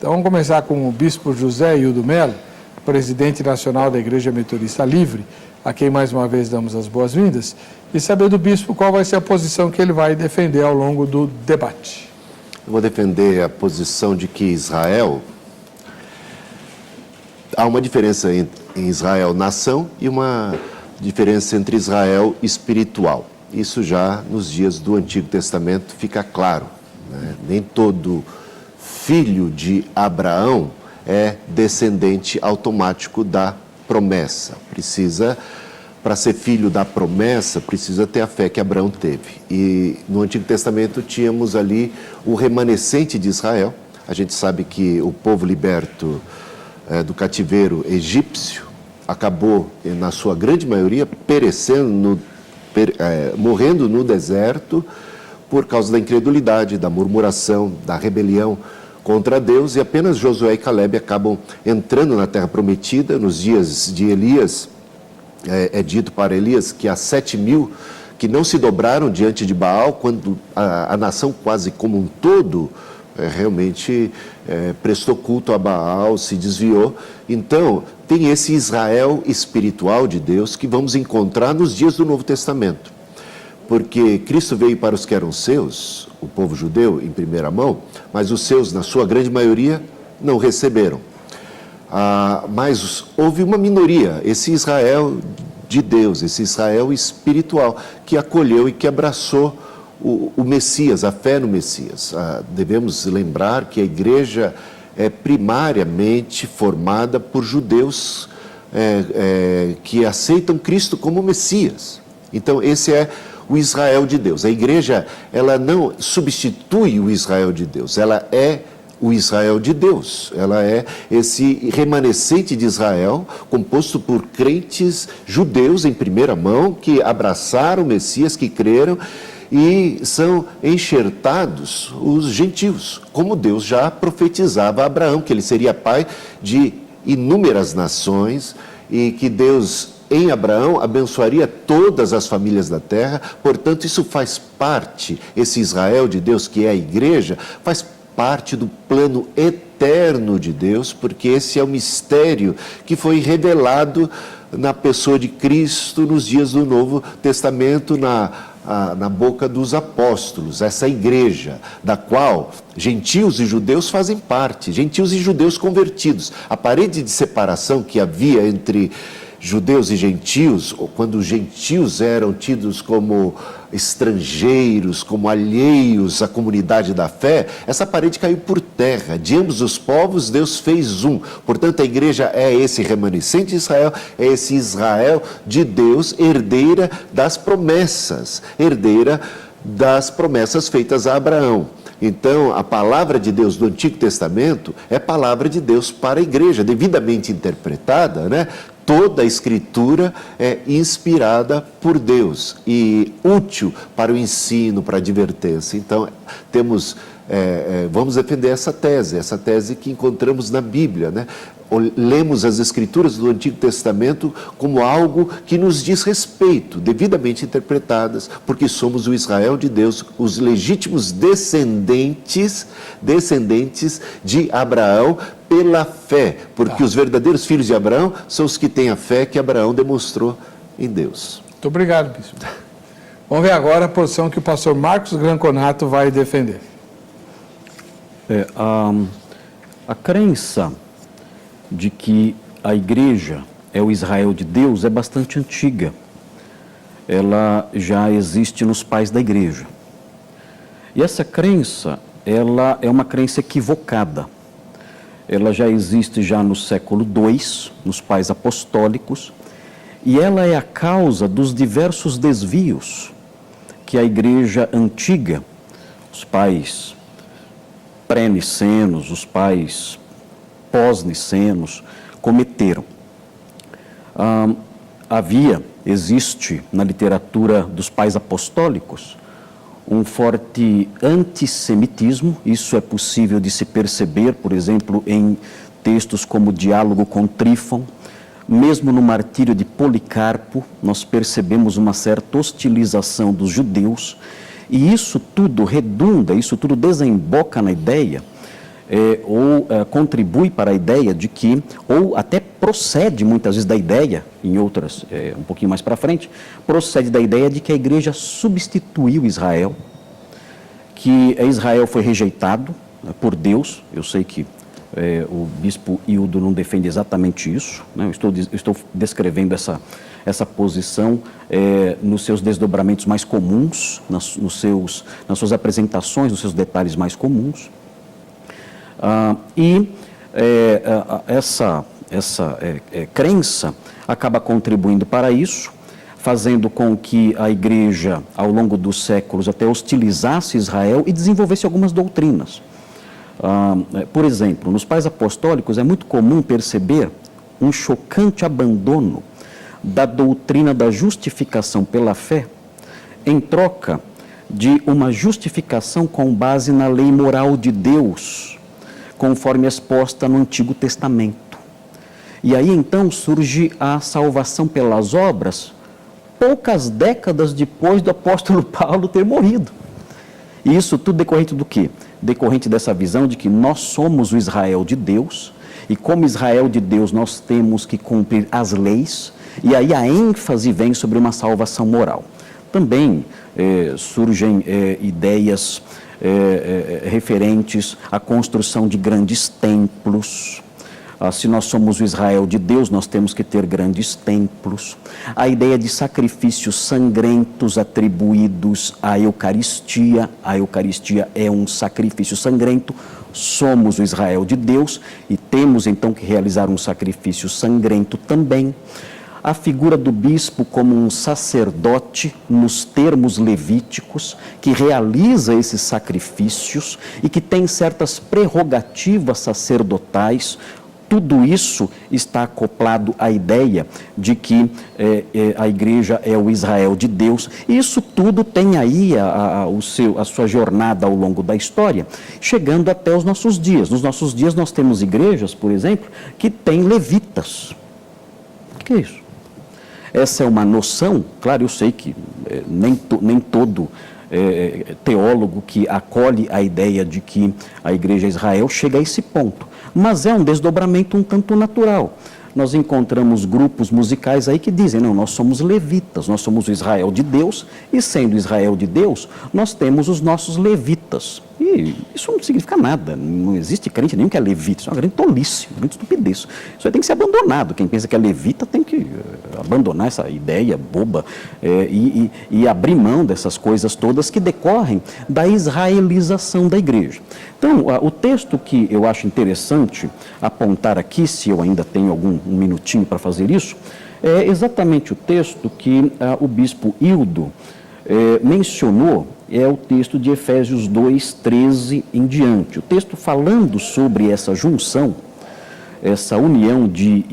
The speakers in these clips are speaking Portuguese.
Então vamos começar com o Bispo José Hildo Melo, presidente nacional da Igreja Metodista Livre, a quem mais uma vez damos as boas-vindas, e saber do Bispo qual vai ser a posição que ele vai defender ao longo do debate. Eu vou defender a posição de que Israel... Há uma diferença em Israel nação e uma diferença entre Israel espiritual. Isso já nos dias do Antigo Testamento fica claro, né? Nem todo filho de Abraão é descendente automático da promessa. Para ser filho da promessa, precisa ter a fé que Abraão teve. E no Antigo Testamento tínhamos ali o remanescente de Israel. A gente sabe que o povo liberto do cativeiro egípcio acabou, na sua grande maioria, perecendo, morrendo no deserto por causa da incredulidade, da murmuração, da rebelião contra Deus, e apenas Josué e Calebe acabam entrando na terra prometida. Nos dias de Elias, é dito para Elias que há 7.000 que não se dobraram diante de Baal, quando a nação quase como um todo realmente prestou culto a Baal, se desviou. Então, tem esse Israel espiritual de Deus que vamos encontrar nos dias do Novo Testamento. Porque Cristo veio para os que eram seus, o povo judeu, em primeira mão, mas os seus, na sua grande maioria, não receberam. Mas houve uma minoria, esse Israel de Deus, esse Israel espiritual, que acolheu e que abraçou o Messias, a fé no Messias. Devemos lembrar que a igreja é primariamente formada por judeus que aceitam Cristo como Messias. Então, esse é o Israel de Deus. A igreja, ela não substitui o Israel de Deus, ela é o Israel de Deus. Ela é esse remanescente de Israel, composto por crentes judeus em primeira mão, que abraçaram o Messias, que creram, e são enxertados os gentios, como Deus já profetizava a Abraão, que ele seria pai de inúmeras nações, e que Deus, em Abraão, abençoaria todas as famílias da terra. Portanto, isso faz parte, esse Israel de Deus, que é a igreja, faz parte do plano eterno de Deus, porque esse é o mistério que foi revelado na pessoa de Cristo nos dias do Novo Testamento, na boca dos apóstolos, essa igreja, da qual gentios e judeus fazem parte, gentios e judeus convertidos. A parede de separação que havia entre judeus e gentios, ou quando os gentios eram tidos como estrangeiros, como alheios à comunidade da fé, essa parede caiu por terra. De ambos os povos, Deus fez um. Portanto, a igreja é esse remanescente de Israel, é esse Israel de Deus, herdeira das promessas feitas a Abraão. Então, a palavra de Deus do Antigo Testamento é palavra de Deus para a igreja, devidamente interpretada, né? Toda a Escritura é inspirada por Deus e útil para o ensino, para a advertência. Então, vamos defender essa tese que encontramos na Bíblia, né? Lemos as Escrituras do Antigo Testamento como algo que nos diz respeito, devidamente interpretadas, porque somos o Israel de Deus, os legítimos descendentes de Abraão pela fé, porque os verdadeiros filhos de Abraão são os que têm a fé que Abraão demonstrou em Deus. Muito obrigado, bispo. Vamos ver agora a posição que o pastor Marcos Granconato vai defender. A crença de que a igreja é o Israel de Deus é bastante antiga. Ela já existe nos pais da igreja. E essa crença, ela é uma crença equivocada. Ela já existe já no século II, nos pais apostólicos, e ela é a causa dos diversos desvios que a igreja antiga, os pais pré-nicenos, os pais pós-nicenos, cometeram. Existe na literatura dos pais apostólicos um forte antissemitismo. Isso é possível de se perceber, por exemplo, em textos como o Diálogo com Trífon. Mesmo no martírio de Policarpo, nós percebemos uma certa hostilização dos judeus, e isso tudo redunda, isso tudo desemboca na ideia contribui para a ideia de que, ou até procede muitas vezes da ideia, em outras, um pouquinho mais para frente, procede da ideia de que a igreja substituiu Israel, que Israel foi rejeitado por Deus. Eu sei que o bispo Hildo não defende exatamente isso, né? Eu estou descrevendo essa posição nos seus desdobramentos mais comuns, nas suas apresentações, nos seus detalhes mais comuns. Essa crença acaba contribuindo para isso, fazendo com que a igreja, ao longo dos séculos, até hostilizasse Israel e desenvolvesse algumas doutrinas. Por exemplo, nos pais apostólicos é muito comum perceber um chocante abandono da doutrina da justificação pela fé, em troca de uma justificação com base na lei moral de Deus, conforme exposta no Antigo Testamento. E aí então surge a salvação pelas obras, poucas décadas depois do apóstolo Paulo ter morrido. E isso tudo decorrente do quê? Decorrente dessa visão de que nós somos o Israel de Deus, e como Israel de Deus nós temos que cumprir as leis, e aí a ênfase vem sobre uma salvação moral. Também surgem ideias referentes à construção de grandes templos. Se nós somos o Israel de Deus, nós temos que ter grandes templos. A ideia de sacrifícios sangrentos atribuídos à Eucaristia. A Eucaristia é um sacrifício sangrento. Somos o Israel de Deus e temos então que realizar um sacrifício sangrento também. A figura do bispo como um sacerdote, nos termos levíticos, que realiza esses sacrifícios e que tem certas prerrogativas sacerdotais. Tudo isso está acoplado à ideia de que a igreja é o Israel de Deus. E isso tudo tem aí a sua jornada ao longo da história, chegando até os nossos dias. Nos nossos dias nós temos igrejas, por exemplo, que têm levitas. O que é isso? Essa é uma noção, claro, eu sei que nem todo teólogo que acolhe a ideia de que a igreja é Israel chega a esse ponto. Mas é um desdobramento um tanto natural. Nós encontramos grupos musicais aí que dizem, não, nós somos levitas, nós somos o Israel de Deus, e sendo Israel de Deus, nós temos os nossos levitas. E isso não significa nada, não existe crente nenhum que é levita, isso é uma grande tolice, uma grande estupidez. Isso aí tem que ser abandonado, quem pensa que é levita tem que abandonar essa ideia boba e abrir mão dessas coisas todas que decorrem da israelização da igreja. Então, o texto que eu acho interessante apontar aqui, se eu ainda tenho um minutinho para fazer isso, é exatamente o texto que o bispo Hildo mencionou, é o texto de Efésios 2, 13 em diante. O texto falando sobre essa junção, essa união de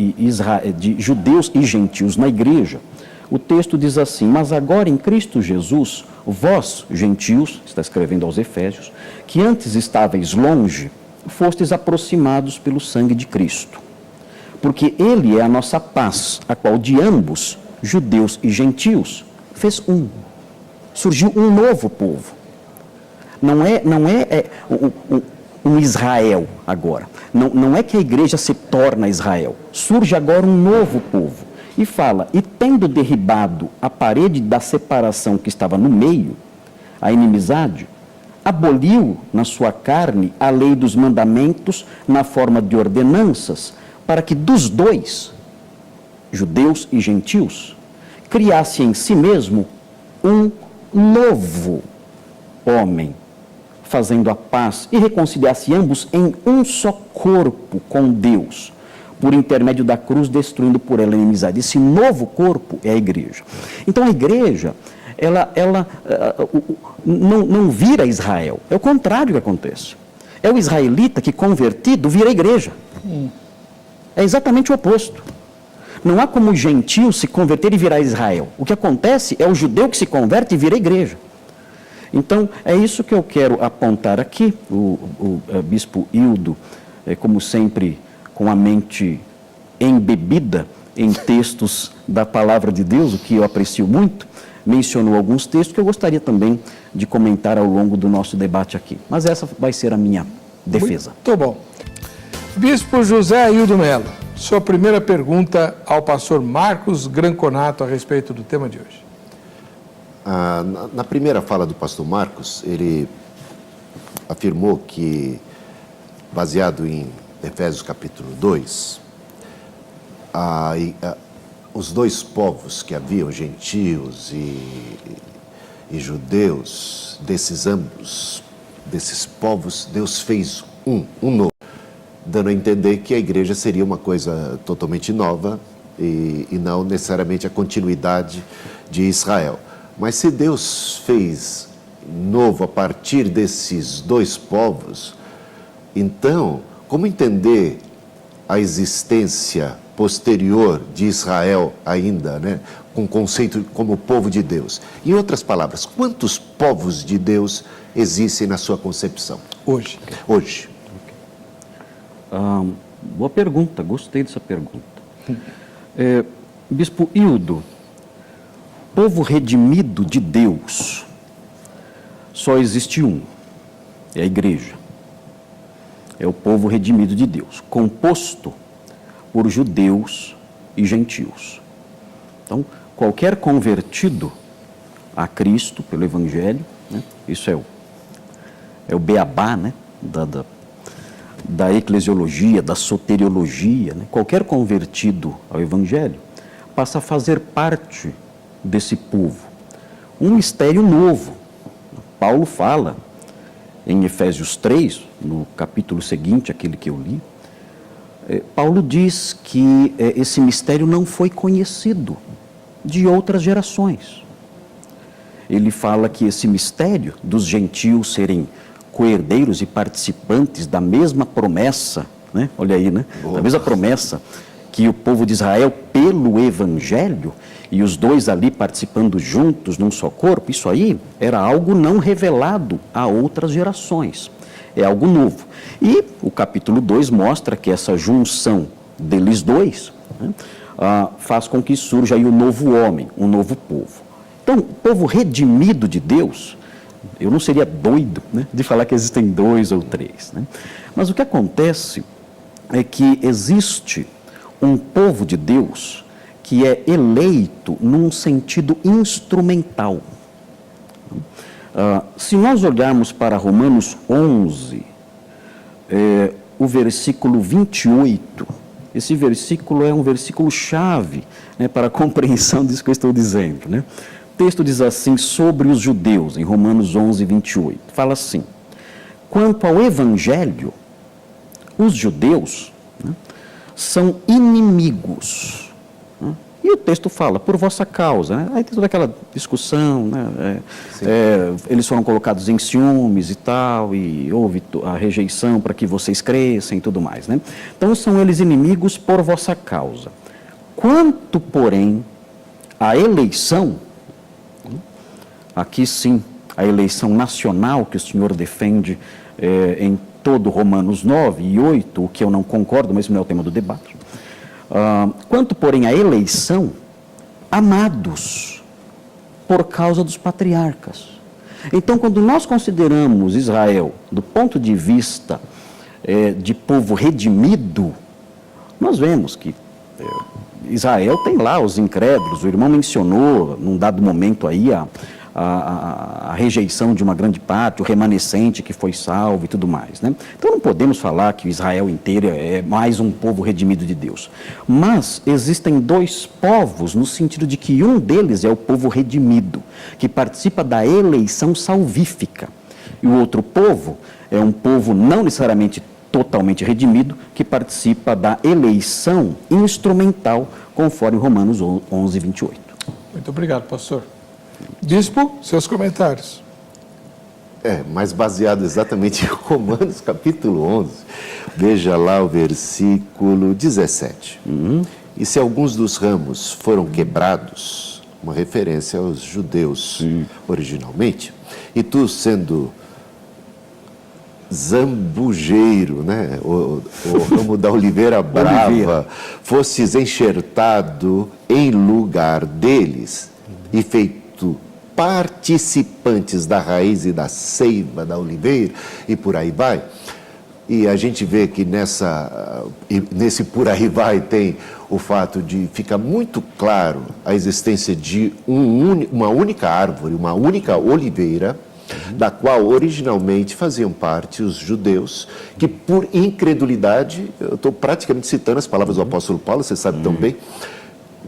judeus e gentios na igreja. O texto diz assim, mas agora em Cristo Jesus, vós, gentios, está escrevendo aos Efésios, que antes estáveis longe, fostes aproximados pelo sangue de Cristo. Porque Ele é a nossa paz, a qual de ambos, judeus e gentios, fez um. Surgiu um novo povo. Não é um Israel agora. Não é que a igreja se torna Israel. Surge agora um novo povo. E fala, e tendo derribado a parede da separação que estava no meio, a inimizade, aboliu na sua carne a lei dos mandamentos na forma de ordenanças, para que dos dois, judeus e gentios, criasse em si mesmo um novo homem, fazendo a paz e reconciliasse ambos em um só corpo com Deus, por intermédio da cruz, destruindo por ela a inimizade. Esse novo corpo é a igreja. Então a igreja, ela não vira Israel, é o contrário que acontece. É o israelita que, convertido, vira igreja. É exatamente o oposto. Não há como o gentio se converter e virar Israel. O que acontece é o judeu que se converte e vira igreja. Então, é isso que eu quero apontar aqui. O bispo Hildo, como sempre, com a mente embebida em textos da palavra de Deus, o que eu aprecio muito, mencionou alguns textos que eu gostaria também de comentar ao longo do nosso debate aqui. Mas essa vai ser a minha defesa. Muito bom. Bispo José Aildo Mello, sua primeira pergunta ao pastor Marcos Granconato a respeito do tema de hoje. Na primeira fala do pastor Marcos, ele afirmou que, baseado em Efésios capítulo 2, os dois povos que haviam, gentios e judeus, desses povos, Deus fez um novo, dando a entender que a igreja seria uma coisa totalmente nova e não necessariamente a continuidade de Israel. Mas se Deus fez novo a partir desses dois povos, então, como entender a existência posterior de Israel ainda, né, com o conceito como povo de Deus? Em outras palavras, quantos povos de Deus existem na sua concepção? Hoje. Hoje. Boa pergunta, gostei dessa pergunta. Bispo Hildo, povo redimido de Deus, só existe um, é a igreja. É o povo redimido de Deus, composto por judeus e gentios. Então, qualquer convertido a Cristo pelo Evangelho, né, isso é o beabá, né, da eclesiologia, da soteriologia, né, qualquer convertido ao Evangelho passa a fazer parte desse povo. Um mistério novo. Paulo fala em Efésios 3, no capítulo seguinte, aquele que eu li, Paulo diz que esse mistério não foi conhecido de outras gerações. Ele fala que esse mistério dos gentios serem coerdeiros e participantes da mesma promessa, né? Olha aí, né? Da mesma promessa que o povo de Israel pelo Evangelho, e os dois ali participando juntos num só corpo, isso aí era algo não revelado a outras gerações. É algo novo. E o capítulo 2 mostra que essa junção deles dois, né, faz com que surja aí um novo homem, um novo povo. Então, o povo redimido de Deus, eu não seria doido, né, de falar que existem dois ou três, né? Mas o que acontece é que existe um povo de Deus que é eleito num sentido instrumental. Se nós olharmos para Romanos 11, o versículo 28, esse versículo é um versículo chave, né, para a compreensão disso que eu estou dizendo, né? O texto diz assim sobre os judeus, em Romanos 11, 28, fala assim: quanto ao Evangelho, os judeus, né, são inimigos. E o texto fala, por vossa causa, né? Aí tem toda aquela discussão, né? Eles foram colocados em ciúmes e tal, e houve a rejeição para que vocês cresçam e tudo mais, né? Então são eles inimigos por vossa causa. Quanto, porém, à eleição, aqui sim, a eleição nacional que o senhor defende em todo Romanos 9 e 8, o que eu não concordo, mas não é o tema do debate. Quanto, porém, à eleição, amados por causa dos patriarcas. Então, quando nós consideramos Israel do ponto de vista de povo redimido, nós vemos que Israel tem lá os incrédulos. O irmão mencionou, num dado momento aí, a rejeição de uma grande parte, o remanescente que foi salvo e tudo mais, né? Então não podemos falar que o Israel inteiro é mais um povo redimido de Deus. Mas existem dois povos no sentido de que um deles é o povo redimido, que participa da eleição salvífica. E o outro povo é um povo não necessariamente totalmente redimido, que participa da eleição instrumental, conforme Romanos 11, 28. Muito obrigado, pastor. Bispo, seus comentários. Mas baseado exatamente em Romanos capítulo 11, veja lá o versículo 17. E se alguns dos ramos foram quebrados, uma referência aos judeus originalmente, e tu sendo zambujeiro, né, o ramo da oliveira brava, fosses enxertado em lugar deles e feito participantes da raiz e da seiva da oliveira, e por aí vai. E a gente vê que nesse por aí vai tem o fato de ficar muito claro a existência de uma única árvore, uma única oliveira, da qual originalmente faziam parte os judeus, que por incredulidade, eu estou praticamente citando as palavras do apóstolo Paulo, você sabe tão bem,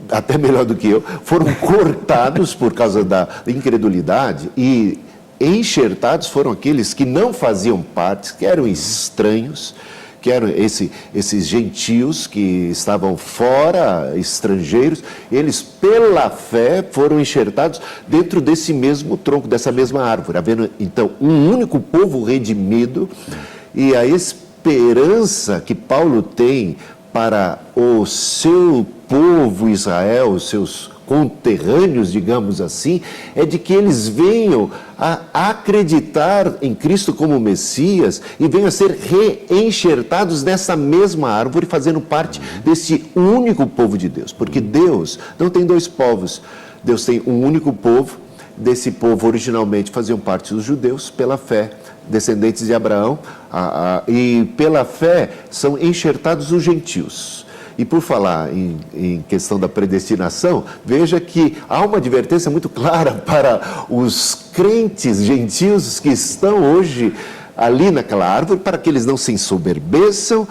até melhor do que eu, foram cortados por causa da incredulidade e enxertados foram aqueles que não faziam parte, que eram estranhos, que eram esses gentios que estavam fora, estrangeiros, eles pela fé foram enxertados dentro desse mesmo tronco, dessa mesma árvore, havendo então um único povo redimido, e a esperança que Paulo tem para o seu povo Israel, os seus conterrâneos, digamos assim, é de que eles venham a acreditar em Cristo como Messias e venham a ser reenxertados nessa mesma árvore, fazendo parte desse único povo de Deus. Porque Deus não tem dois povos, Deus tem um único povo. Desse povo originalmente faziam parte os judeus pela fé, descendentes de Abraão, e pela fé são enxertados os gentios. E por falar em questão da predestinação, veja que há uma advertência muito clara para os crentes gentios que estão hoje ali naquela árvore, para que eles não se ensoberbeçam,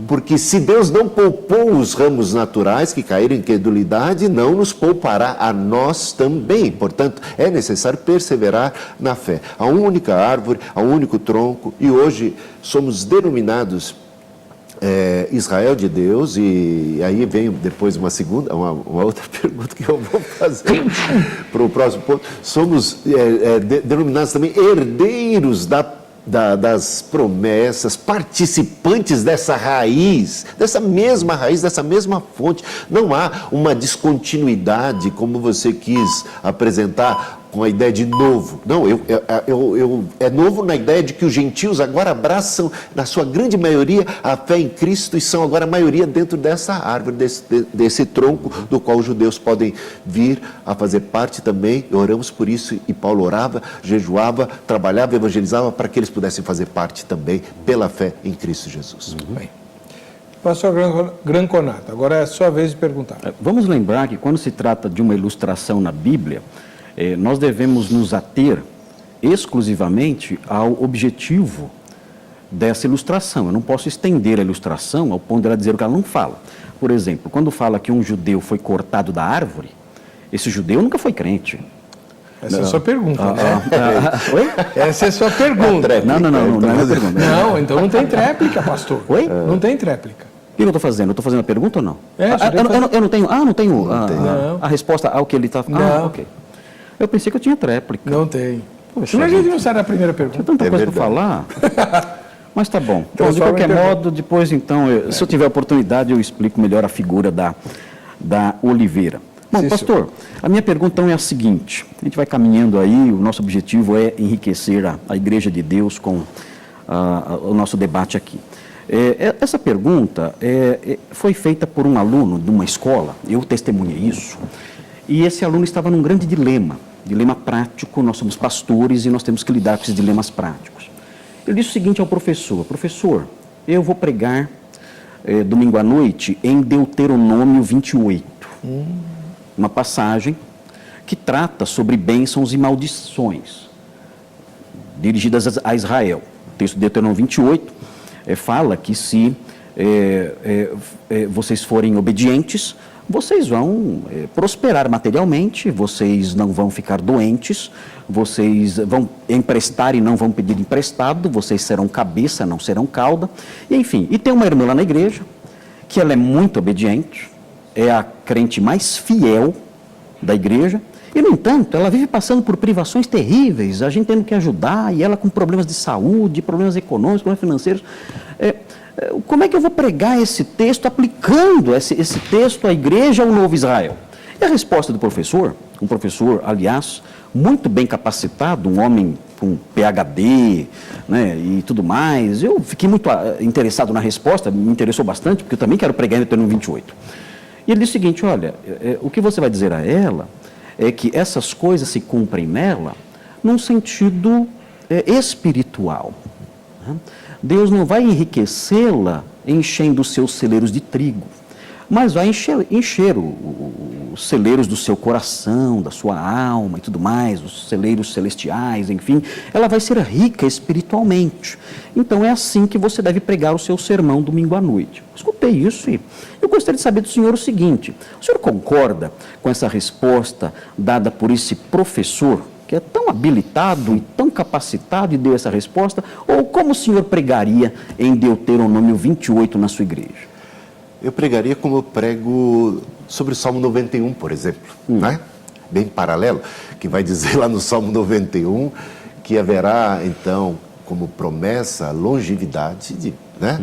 porque se Deus não poupou os ramos naturais que caíram em incredulidade, não nos poupará a nós também. Portanto, é necessário perseverar na fé. Há uma única árvore, há um único tronco, e hoje somos denominados Israel de Deus, e aí vem depois uma outra pergunta que eu vou fazer para o próximo ponto. Somos denominados também herdeiros das promessas, participantes dessa raiz, dessa mesma fonte. Não há uma descontinuidade como você quis apresentar com a ideia de novo. Não, é novo na ideia de que os gentios agora abraçam, na sua grande maioria, a fé em Cristo e são agora a maioria dentro dessa árvore, desse tronco do qual os judeus podem vir a fazer parte também. Oramos por isso e Paulo orava, jejuava, trabalhava, evangelizava para que eles pudessem fazer parte também pela fé em Cristo Jesus. Bem. Pastor Granconato, agora é a sua vez de perguntar. Vamos lembrar que quando se trata de uma ilustração na Bíblia, nós devemos nos ater exclusivamente ao objetivo dessa ilustração. Eu não posso estender a ilustração ao ponto de ela dizer o que ela não fala. Por exemplo, quando fala que um judeu foi cortado da árvore, esse judeu nunca foi crente. Essa é a sua pergunta, né? Oi? Essa é a sua pergunta. Não é a pergunta. Não, então não tem tréplica, pastor. Oi? Não tem tréplica. O que eu estou fazendo? Eu estou fazendo a pergunta ou não? Eu não tenho. Não tenho a resposta ao que ele está falando. Ok. Eu pensei que eu tinha tréplica. Não tem. Poxa, a gente não sai da primeira pergunta. Tem tanta coisa para falar. Mas tá bom. Então, de qualquer modo, depois então, se eu tiver oportunidade, eu explico melhor a figura da oliveira. Bom, sim, pastor, senhor. A minha pergunta então é a seguinte. A gente vai caminhando aí, o nosso objetivo é enriquecer a Igreja de Deus com o nosso debate aqui. Essa pergunta foi feita por um aluno de uma escola, eu testemunhei isso, e esse aluno estava num grande dilema prático. Nós somos pastores e nós temos que lidar com esses dilemas práticos. Ele disse o seguinte ao professor: professor, eu vou pregar domingo à noite em Deuteronômio 28, uma passagem que trata sobre bênçãos e maldições dirigidas a Israel. O texto de Deuteronômio 28 fala que se vocês forem obedientes, vocês vão prosperar materialmente, vocês não vão ficar doentes, vocês vão emprestar e não vão pedir emprestado, vocês serão cabeça, não serão cauda, e, enfim. E tem uma irmã lá na igreja, que ela é muito obediente, é a crente mais fiel da igreja, e, no entanto, ela vive passando por privações terríveis, a gente tendo que ajudar, e ela com problemas de saúde, problemas econômicos, problemas financeiros. Como é que eu vou pregar esse texto, aplicando esse texto à igreja, ao novo Israel? E a resposta do professor, um professor, aliás, muito bem capacitado, um homem com PhD, né, e tudo mais. Eu fiquei muito interessado na resposta, me interessou bastante, porque eu também quero pregar em Deuteronômio 28. E ele disse o seguinte: olha, o que você vai dizer a ela é que essas coisas se cumprem nela num sentido espiritual. Né? Deus não vai enriquecê-la enchendo os seus celeiros de trigo, mas vai encher os celeiros do seu coração, da sua alma e tudo mais, os celeiros celestiais, enfim. Ela vai ser rica espiritualmente. Então é assim que você deve pregar o seu sermão domingo à noite. Escutei isso e eu gostaria de saber do senhor o seguinte: o senhor concorda com essa resposta dada por esse professor, que é tão habilitado e tão capacitado e deu essa resposta? Ou como o senhor pregaria em Deuteronômio 28 na sua igreja? Eu pregaria como eu prego sobre o Salmo 91, por exemplo, né? Bem paralelo, que vai dizer lá no Salmo 91 que haverá, então, como promessa, longevidade, né?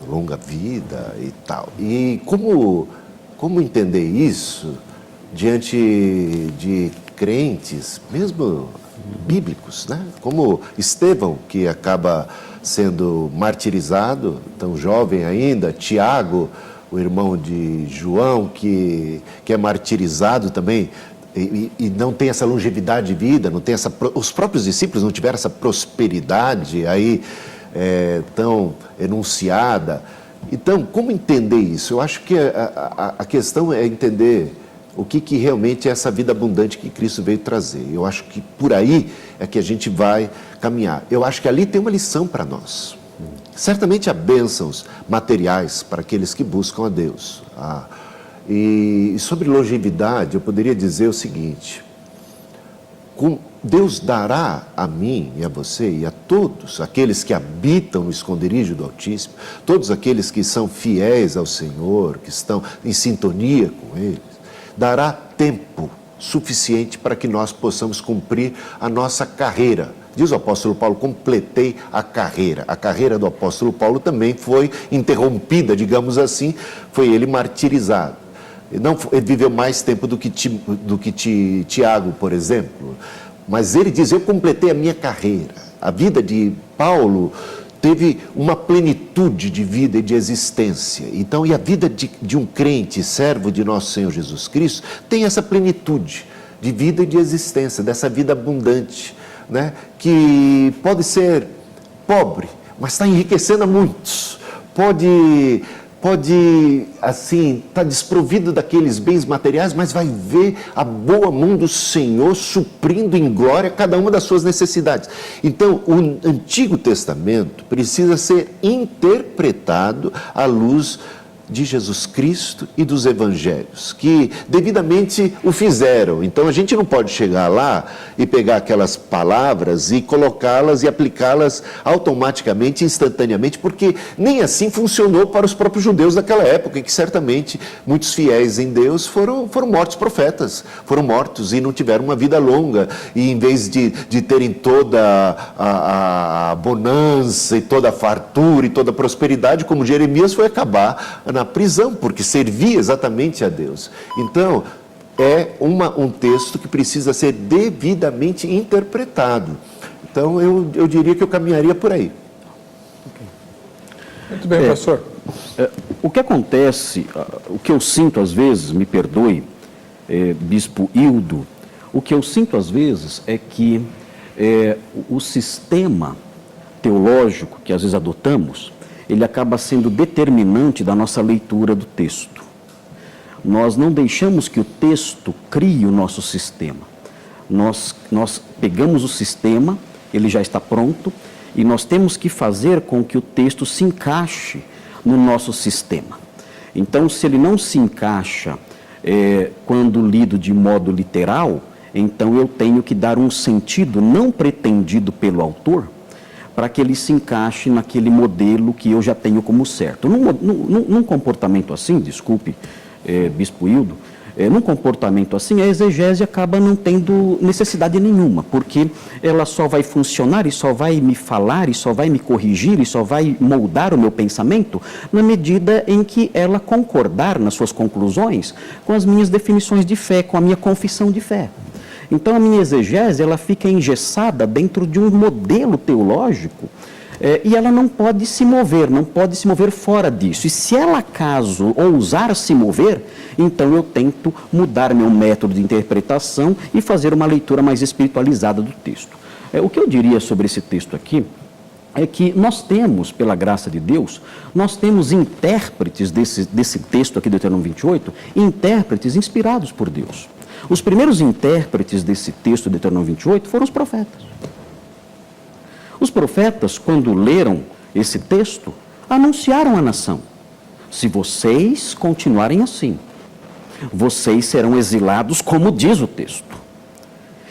Longa vida e tal. E como entender isso diante de crentes, mesmo bíblicos, né? Como Estevão, que acaba sendo martirizado, tão jovem ainda, Tiago, o irmão de João, que é martirizado também, e não tem essa longevidade de vida, não tem os próprios discípulos não tiveram essa prosperidade aí tão enunciada. Então, como entender isso? Eu acho que a questão é entender o que realmente é essa vida abundante que Cristo veio trazer. Eu acho que por aí é que a gente vai caminhar. Eu acho que ali tem uma lição para nós. Certamente há bênçãos materiais para aqueles que buscam a Deus. E sobre longevidade, eu poderia dizer o seguinte: Deus dará a mim e a você e a todos aqueles que habitam no esconderijo do Altíssimo, todos aqueles que são fiéis ao Senhor, que estão em sintonia com Ele, dará tempo suficiente para que nós possamos cumprir a nossa carreira. Diz o apóstolo Paulo: completei a carreira. A carreira do apóstolo Paulo também foi interrompida, digamos assim, foi ele martirizado. Ele viveu mais tempo do que Tiago, por exemplo, mas ele diz: eu completei a minha carreira. A vida de Paulo teve uma plenitude de vida e de existência. Então, e a vida de um crente, servo de nosso Senhor Jesus Cristo, tem essa plenitude de vida e de existência, dessa vida abundante, né? Que pode ser pobre, mas está enriquecendo a muitos. Pode assim, estar desprovido daqueles bens materiais, mas vai ver a boa mão do Senhor suprindo em glória cada uma das suas necessidades. Então, o Antigo Testamento precisa ser interpretado à luz de Jesus Cristo e dos Evangelhos, que devidamente o fizeram. Então a gente não pode chegar lá e pegar aquelas palavras e colocá-las e aplicá-las automaticamente, instantaneamente, porque nem assim funcionou para os próprios judeus daquela época, em que certamente muitos fiéis em Deus foram mortos profetas, foram mortos e não tiveram uma vida longa, e em vez de terem toda a bonança e toda a fartura e toda a prosperidade, como Jeremias, foi acabar na prisão, porque servia exatamente a Deus. Então, é um texto que precisa ser devidamente interpretado. Então, eu diria que eu caminharia por aí. Muito bem, pastor. O que acontece, o que eu sinto às vezes, me perdoe, Bispo Hildo, o que eu sinto às vezes é que o sistema teológico que às vezes adotamos, ele acaba sendo determinante da nossa leitura do texto. Nós não deixamos que o texto crie o nosso sistema. Nós pegamos o sistema, ele já está pronto, e nós temos que fazer com que o texto se encaixe no nosso sistema. Então, se ele não se encaixa quando lido de modo literal, então eu tenho que dar um sentido não pretendido pelo autor, para que ele se encaixe naquele modelo que eu já tenho como certo. Num comportamento assim, desculpe, Bispo Hildo, num comportamento assim, a exegese acaba não tendo necessidade nenhuma, porque ela só vai funcionar e só vai me falar e só vai me corrigir e só vai moldar o meu pensamento na medida em que ela concordar nas suas conclusões com as minhas definições de fé, com a minha confissão de fé. Então, a minha exegese, ela fica engessada dentro de um modelo teológico e ela não pode se mover fora disso. E se ela, acaso, ousar se mover, então eu tento mudar meu método de interpretação e fazer uma leitura mais espiritualizada do texto. O que eu diria sobre esse texto aqui é que nós temos, pela graça de Deus, nós temos intérpretes desse texto aqui do Deuteronômio 28, intérpretes inspirados por Deus. Os primeiros intérpretes desse texto do Deuteronômio 28 foram os profetas. Os profetas, quando leram esse texto, anunciaram à nação: se vocês continuarem assim, vocês serão exilados, como diz o texto.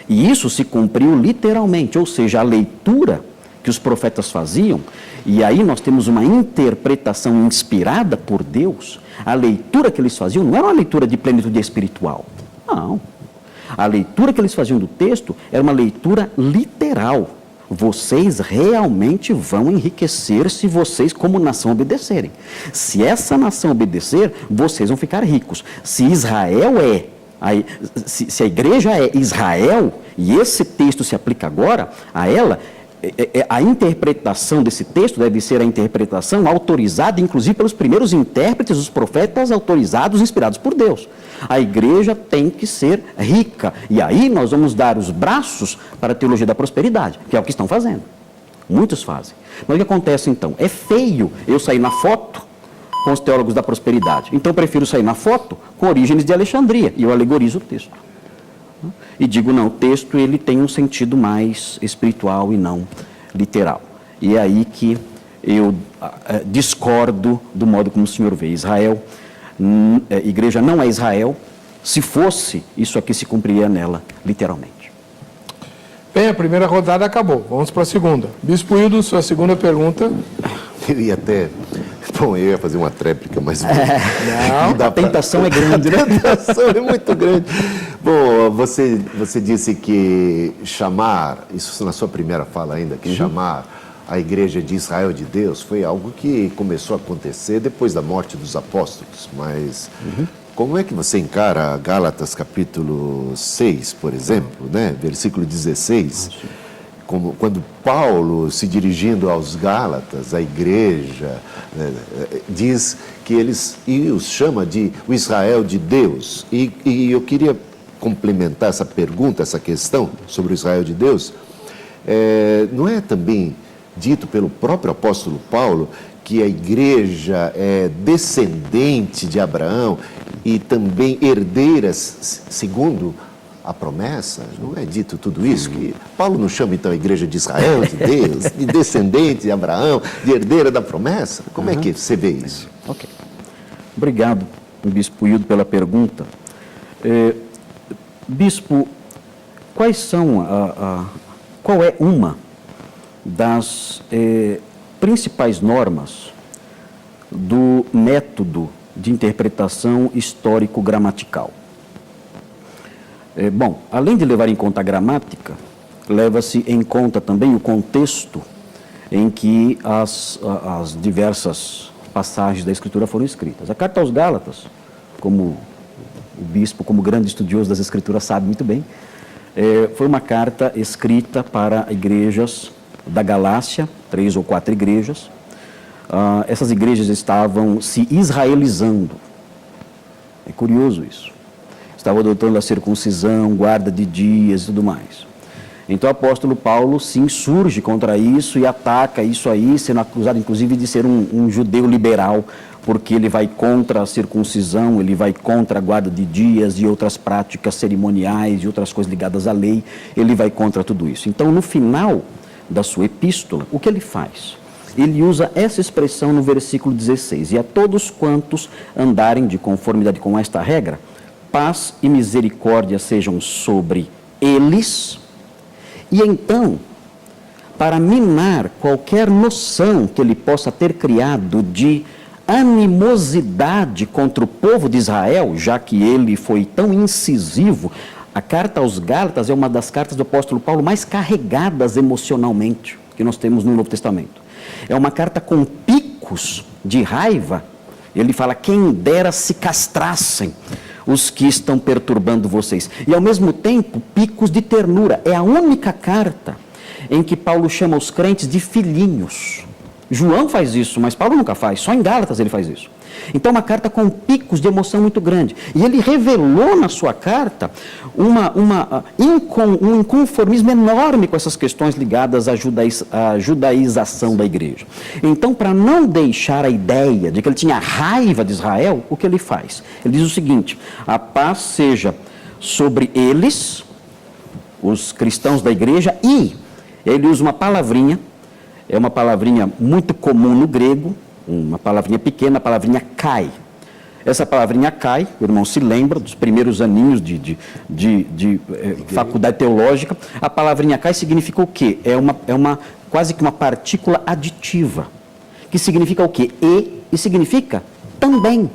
E isso se cumpriu literalmente, ou seja, a leitura que os profetas faziam, e aí nós temos uma interpretação inspirada por Deus. A leitura que eles faziam não era uma leitura de plenitude espiritual, não. A leitura que eles faziam do texto era uma leitura literal. Vocês realmente vão enriquecer se vocês, como nação, obedecerem. Se essa nação obedecer, vocês vão ficar ricos. Se Israel se a igreja é Israel, e esse texto se aplica agora a ela, a interpretação desse texto deve ser a interpretação autorizada, inclusive pelos primeiros intérpretes, os profetas autorizados, inspirados por Deus. A igreja tem que ser rica. E aí nós vamos dar os braços para a teologia da prosperidade, que é o que estão fazendo. Muitos fazem. Mas o que acontece então? É feio eu sair na foto com os teólogos da prosperidade. Então eu prefiro sair na foto com Orígenes de Alexandria, e eu alegorizo o texto. E digo, não, o texto ele tem um sentido mais espiritual e não literal. E é aí que eu discordo do modo como o senhor vê. Israel, igreja não é Israel. Se fosse, isso aqui se cumpriria nela, literalmente. Bem, a primeira rodada acabou. Vamos para a segunda. Bispo Hildo, sua segunda pergunta. Eu ia até... Bom, eu ia fazer uma tréplica, mas... Não, a tentação é grande, né? A tentação é muito grande. Bom, você disse que chamar, isso na sua primeira fala ainda, que chamar a igreja de Israel de Deus foi algo que começou a acontecer depois da morte dos apóstolos. Mas como é que você encara Gálatas capítulo 6, por exemplo, né? Versículo 16... quando Paulo, se dirigindo aos Gálatas, a igreja, diz que e os chama de o Israel de Deus. E eu queria complementar essa pergunta, essa questão sobre o Israel de Deus. Não é também dito pelo próprio apóstolo Paulo que a igreja é descendente de Abraão e também herdeira segundo a promessa? Não é dito tudo isso? Que Paulo não chama então a igreja de Israel, de Deus, de descendente de Abraão, de herdeira da promessa? Como é que você vê isso? Ok. Obrigado, Bispo Hildo, pela pergunta. Bispo, qual é uma das principais normas do método de interpretação histórico-gramatical? Bom, além de levar em conta a gramática, leva-se em conta também o contexto em que as diversas passagens da Escritura foram escritas. A carta aos Gálatas, como o bispo, como grande estudioso das Escrituras, sabe muito bem, foi uma carta escrita para igrejas da Galácia, 3 ou 4 igrejas. Essas igrejas estavam se israelizando. É curioso isso. Estava adotando a circuncisão, guarda de dias e tudo mais. Então o apóstolo Paulo se insurge contra isso e ataca isso aí, sendo acusado inclusive de ser um judeu liberal, porque ele vai contra a circuncisão, ele vai contra a guarda de dias e outras práticas cerimoniais e outras coisas ligadas à lei, ele vai contra tudo isso. Então no final da sua epístola, o que ele faz? Ele usa essa expressão no versículo 16, e a todos quantos andarem de conformidade com esta regra, paz e misericórdia sejam sobre eles. E então, para minar qualquer noção que ele possa ter criado de animosidade contra o povo de Israel, já que ele foi tão incisivo, a carta aos Gálatas é uma das cartas do apóstolo Paulo mais carregadas emocionalmente que nós temos no Novo Testamento. É uma carta com picos de raiva. Ele fala, quem dera se castrassem os que estão perturbando vocês. E ao mesmo tempo, picos de ternura. É a única carta em que Paulo chama os crentes de filhinhos. João faz isso, mas Paulo nunca faz. Só em Gálatas ele faz isso. Então, uma carta com picos de emoção muito grande. E ele revelou na sua carta um inconformismo enorme com essas questões ligadas à judaização da igreja. Então, para não deixar a ideia de que ele tinha raiva de Israel, o que ele faz? Ele diz o seguinte: a paz seja sobre eles, os cristãos da igreja, e ele usa uma palavrinha, é uma palavrinha muito comum no grego, uma palavrinha pequena, a palavrinha kai. Essa palavrinha kai, o irmão se lembra dos primeiros aninhos de faculdade teológica, a palavrinha kai significa o quê? É quase que uma partícula aditiva, que significa o quê? E significa também.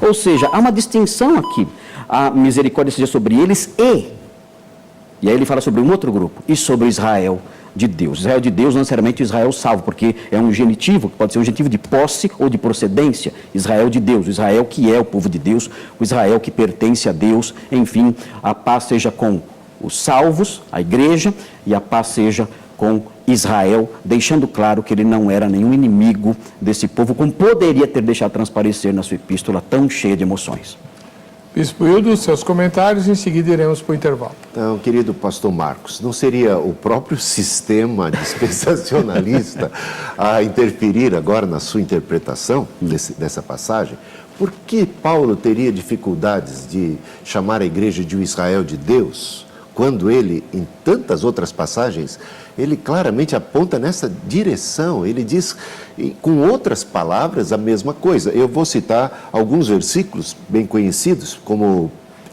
Ou seja, há uma distinção aqui. A misericórdia seja sobre eles e aí ele fala sobre um outro grupo, e sobre o Israel de Deus. Israel de Deus não necessariamente o Israel salvo, porque é um genitivo, que pode ser um genitivo de posse ou de procedência. Israel de Deus, o Israel que é o povo de Deus, o Israel que pertence a Deus. Enfim, a paz seja com os salvos, a igreja, e a paz seja com Israel, deixando claro que ele não era nenhum inimigo desse povo, como poderia ter deixado transparecer na sua epístola tão cheia de emoções. Bispo Hildo, seus comentários, em seguida iremos para o intervalo. Então, querido pastor Marcos, não seria o próprio sistema dispensacionalista a interferir agora na sua interpretação dessa passagem? Por que Paulo teria dificuldades de chamar a igreja de um Israel de Deus, quando ele, em tantas outras passagens, ele claramente aponta nessa direção? Ele diz, com outras palavras, a mesma coisa. Eu vou citar alguns versículos bem conhecidos, como...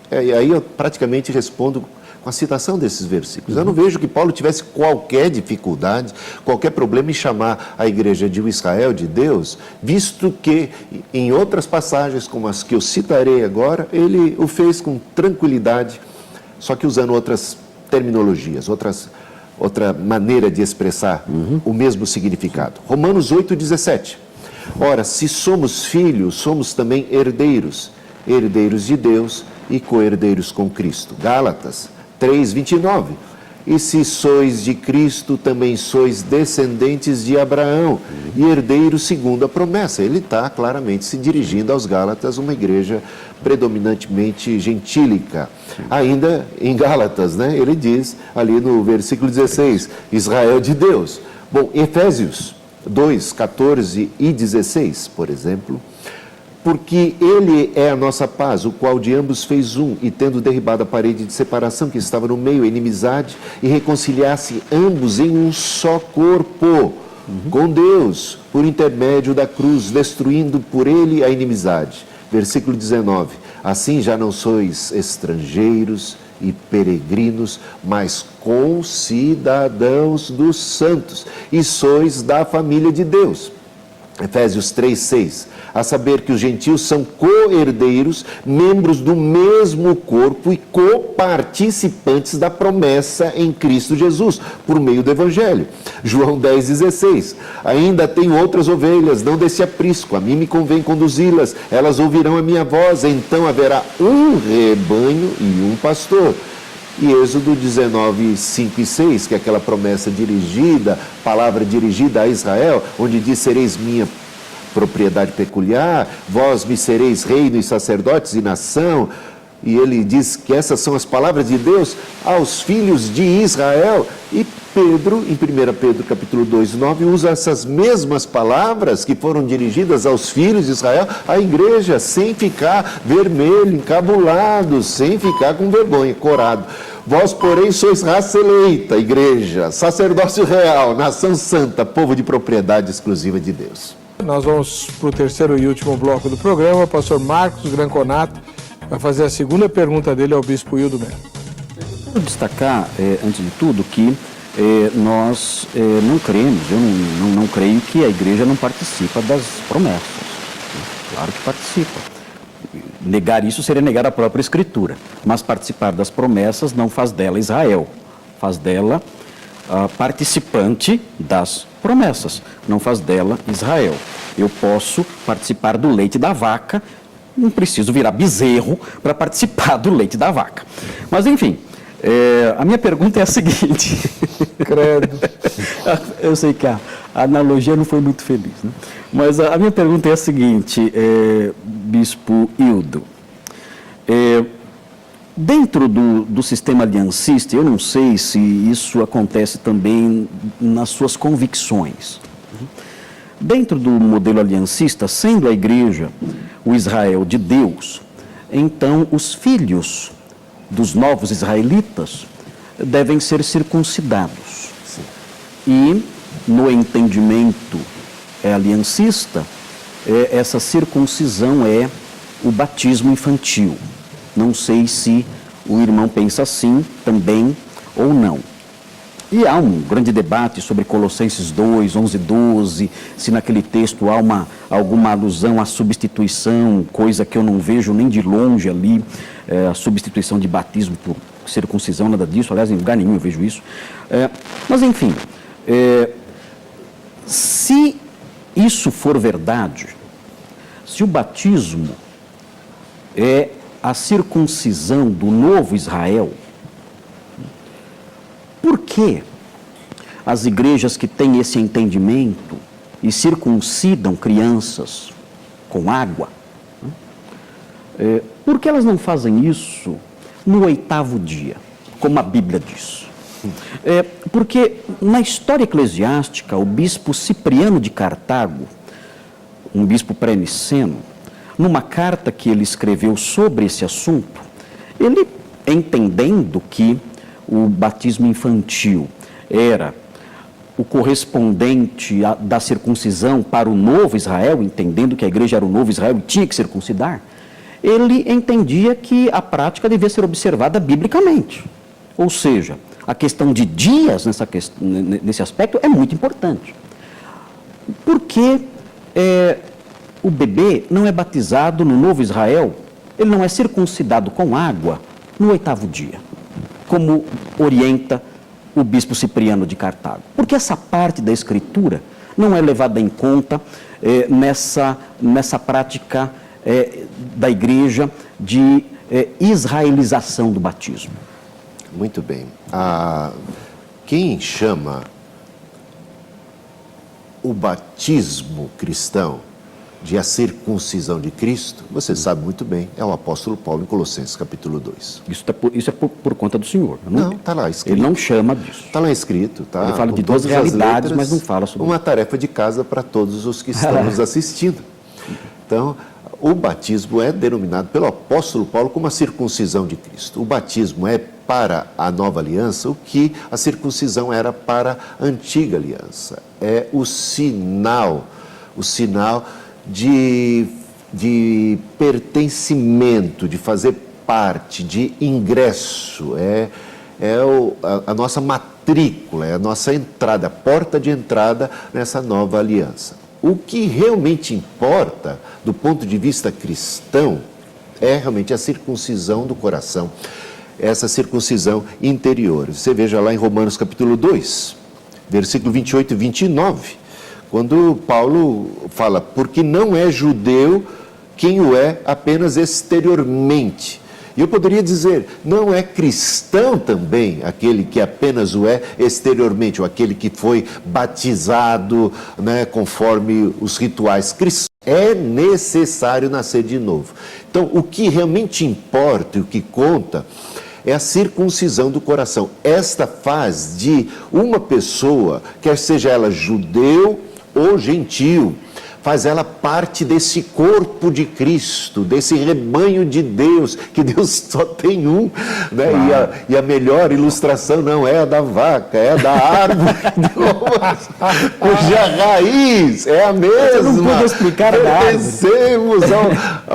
aí eu praticamente respondo com a citação desses versículos. Eu não vejo que Paulo tivesse qualquer dificuldade, qualquer problema em chamar a igreja de um Israel de Deus, visto que, em outras passagens, como as que eu citarei agora, ele o fez com tranquilidade, só que usando outras terminologias, outra maneira de expressar o mesmo significado. Romanos 8,17. Ora, se somos filhos, somos também herdeiros, herdeiros de Deus e co-herdeiros com Cristo. Gálatas 3,29. E se sois de Cristo, também sois descendentes de Abraão e herdeiros segundo a promessa. Ele está claramente se dirigindo aos Gálatas, uma igreja predominantemente gentílica. Ainda em Gálatas, né, ele diz ali no versículo 16, Israel de Deus. Bom, Efésios 2, 14 e 16, por exemplo, porque ele é a nossa paz, o qual de ambos fez um, e tendo derribado a parede de separação que estava no meio, a inimizade, e reconciliasse ambos em um só corpo, com Deus, por intermédio da cruz, destruindo por ele a inimizade. Versículo 19, assim já não sois estrangeiros e peregrinos, mas concidadãos dos santos, e sois da família de Deus. Efésios 3,6, a saber que os gentios são co-herdeiros, membros do mesmo corpo e coparticipantes da promessa em Cristo Jesus, por meio do Evangelho. João 10,16, ainda tenho outras ovelhas, não desse aprisco, a mim me convém conduzi-las, elas ouvirão a minha voz, então haverá um rebanho e um pastor. E Êxodo 19, 5 e 6, que é aquela promessa dirigida, palavra dirigida a Israel, onde diz, sereis minha propriedade peculiar, vós me sereis reino e sacerdotes e nação. E ele diz que essas são as palavras de Deus aos filhos de Israel. E Pedro, em 1 Pedro capítulo 2, 9, usa essas mesmas palavras que foram dirigidas aos filhos de Israel, à igreja, sem ficar vermelho, encabulado, sem ficar com vergonha, corado. Vós, porém, sois raça eleita, igreja, sacerdócio real, nação santa, povo de propriedade exclusiva de Deus. Nós vamos para o terceiro e último bloco do programa. O pastor Marcos Granconato vai fazer a segunda pergunta dele ao bispo Hildo Melo. Eu quero destacar, antes de tudo, que nós não cremos, eu não creio que a igreja não participa das promessas. Claro que participa. Negar isso seria negar a própria Escritura. Mas participar das promessas não faz dela Israel, faz dela participante das promessas, não faz dela Israel. Eu posso participar do leite da vaca, não preciso virar bezerro para participar do leite da vaca. Mas, enfim, a minha pergunta é a seguinte. Credo. Eu sei que A analogia não foi muito feliz, né? Mas a minha pergunta é a seguinte, Bispo Hildo. Dentro do sistema aliancista, eu não sei se isso acontece também nas suas convicções. Dentro do modelo aliancista, sendo a igreja o Israel de Deus, então os filhos dos novos israelitas devem ser circuncidados. Sim. E, no entendimento aliancista, essa circuncisão é o batismo infantil. Não sei se o irmão pensa assim também ou não. E há um grande debate sobre Colossenses 2, 11, 12, se naquele texto há alguma alusão à substituição, coisa que eu não vejo nem de longe ali, a substituição de batismo por circuncisão, nada disso, aliás, em lugar nenhum eu vejo isso. Mas, enfim, se isso for verdade, se o batismo é a circuncisão do novo Israel, por que as igrejas que têm esse entendimento e circuncidam crianças com água, por que elas não fazem isso no 8º dia, como a Bíblia diz? Porque na história eclesiástica, o bispo Cipriano de Cartago, um bispo pré-niceno, numa carta que ele escreveu sobre esse assunto, ele, entendendo que o batismo infantil era o correspondente da circuncisão para o novo Israel, entendendo que a igreja era o novo Israel e tinha que circuncidar, ele entendia que a prática devia ser observada biblicamente. Ou seja, a questão de dias nesse aspecto é muito importante. Porque o bebê não é batizado no novo Israel, ele não é circuncidado com água no 8º dia, como orienta o bispo Cipriano de Cartago. Porque essa parte da Escritura não é levada em conta nessa prática da igreja de israelização do batismo. Muito bem. Quem chama o batismo cristão de a circuncisão de Cristo, você sabe muito bem, é o apóstolo Paulo em Colossenses capítulo 2. Isso é por conta do Senhor. Não, está lá escrito. Ele não chama disso. Está lá escrito. Tá, ele fala de duas realidades, mas não fala sobre uma tarefa de casa para todos os que estão nos assistindo. Então, o batismo é denominado pelo apóstolo Paulo como a circuncisão de Cristo. O batismo é para a nova aliança o que a circuncisão era para a antiga aliança. É o sinal de pertencimento, de fazer parte, de ingresso, a nossa matrícula, é a nossa entrada, a porta de entrada nessa nova aliança. O que realmente importa, do ponto de vista cristão, é realmente a circuncisão do coração, essa circuncisão interior. Você veja lá em Romanos capítulo 2, versículo 28 e 29, quando Paulo fala, porque não é judeu quem o é apenas exteriormente. E eu poderia dizer, não é cristão também aquele que apenas o é exteriormente, ou aquele que foi batizado, né, conforme os rituais cristãos. É necessário nascer de novo. Então, o que realmente importa e o que conta é a circuncisão do coração. Esta faz de uma pessoa, quer seja ela judeu ou gentio, faz ela parte desse corpo de Cristo, desse rebanho de Deus, que Deus só tem um, né? E a melhor ilustração não é a da vaca, é a da árvore, cuja raiz é a mesma. Eu não pude explicar da árvore. Pertencemos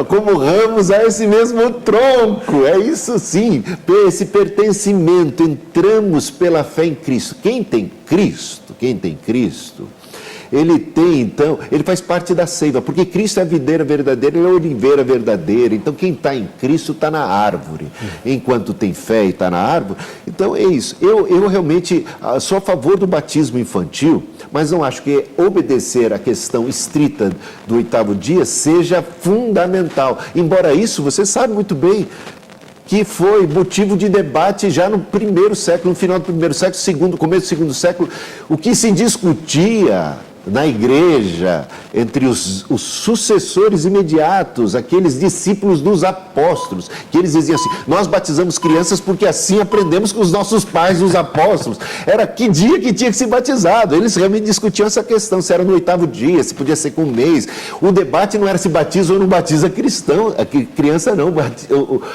como ramos a esse mesmo tronco, é isso sim, esse pertencimento, entramos pela fé em Cristo. Quem tem Cristo, ele tem, então, ele faz parte da seiva, porque Cristo é a videira verdadeira, ele é a oliveira verdadeira. Então, quem está em Cristo está na árvore. Enquanto tem fé e está na árvore, então é isso. Eu realmente sou a favor do batismo infantil, mas não acho que obedecer à questão estrita do 8º dia seja fundamental. Embora isso, você sabe muito bem, que foi motivo de debate já no primeiro século, no final do primeiro século, começo do segundo século. O que se discutia na igreja, entre os sucessores imediatos, aqueles discípulos dos apóstolos, que eles diziam assim: nós batizamos crianças porque assim aprendemos com os nossos pais, os apóstolos. Era que dia que tinha que ser batizado. Eles realmente discutiam essa questão, se era no 8º dia, se podia ser com um mês. O debate não era se batiza ou não batiza cristão, a criança não.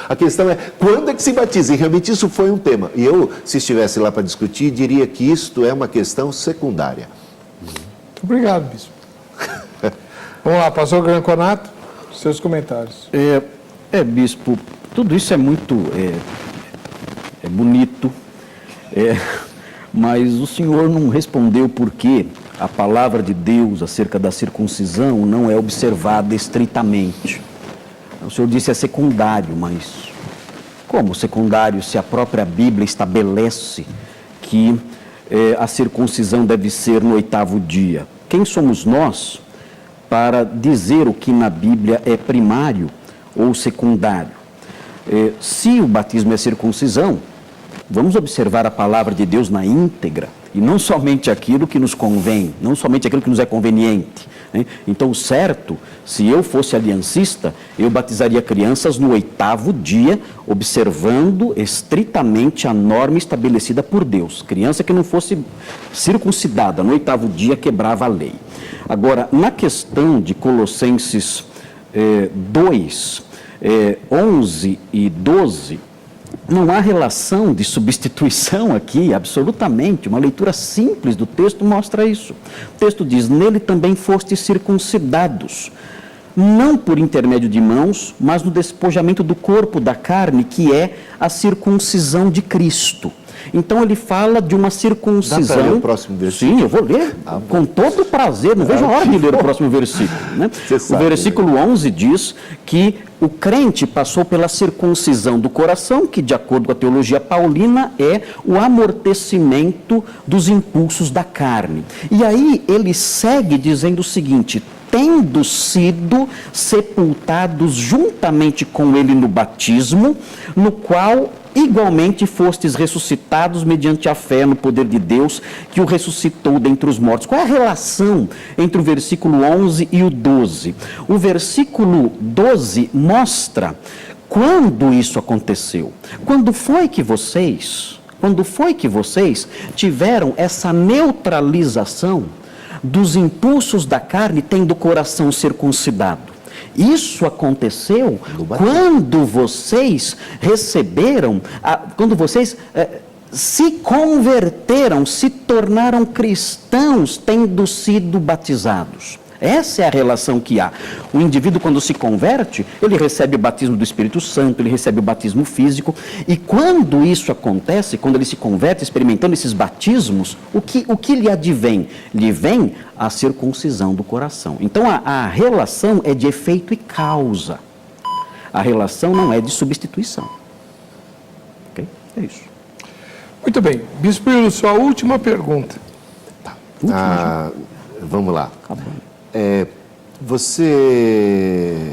A questão é quando é que se batiza, e realmente isso foi um tema. E eu, se estivesse lá para discutir, diria que isto é uma questão secundária. Muito obrigado, bispo. Vamos lá, pastor Granconato, seus comentários. Bispo, tudo isso é muito bonito, mas o senhor não respondeu por que a palavra de Deus acerca da circuncisão não é observada estritamente. O senhor disse é secundário, mas como secundário se a própria Bíblia estabelece que a circuncisão deve ser no 8º dia? Quem somos nós para dizer o que na Bíblia é primário ou secundário? Se o batismo é circuncisão, vamos observar a palavra de Deus na íntegra, e não somente aquilo que nos convém, não somente aquilo que nos é conveniente, né? Então, certo, se eu fosse aliancista, eu batizaria crianças no 8º dia, observando estritamente a norma estabelecida por Deus. Criança que não fosse circuncidada no 8º dia quebrava a lei. Agora, na questão de Colossenses 2, 11 e 12, não há relação de substituição aqui, absolutamente. Uma leitura simples do texto mostra isso. O texto diz: nele também fostes circuncidados, não por intermédio de mãos, mas no despojamento do corpo da carne, que é a circuncisão de Cristo. Então ele fala de uma circuncisão. Dá para ler o próximo versículo? Sim, eu vou ler com todo prazer, não vejo a hora de ler o próximo versículo, né? O versículo 11 diz que o crente passou pela circuncisão do coração, que de acordo com a teologia paulina é o amortecimento dos impulsos da carne. E aí ele segue dizendo o seguinte: tendo sido sepultados juntamente com ele no batismo, no qual igualmente fostes ressuscitados mediante a fé no poder de Deus, que o ressuscitou dentre os mortos. Qual é a relação entre o versículo 11 e o 12? O versículo 12 mostra quando isso aconteceu. Quando foi que vocês tiveram essa neutralização dos impulsos da carne, tendo o coração circuncidado? Isso aconteceu quando vocês receberam, quando vocês se converteram, se tornaram cristãos, tendo sido batizados. Essa é a relação que há. O indivíduo, quando se converte, ele recebe o batismo do Espírito Santo, ele recebe o batismo físico, e quando isso acontece, quando ele se converte, experimentando esses batismos, o que lhe advém? Lhe vem a circuncisão do coração. Então, a relação é de efeito e causa. A relação não é de substituição. Ok? É isso. Muito bem. Bispo Hildo, sua última pergunta. Vamos lá. Acabou. Você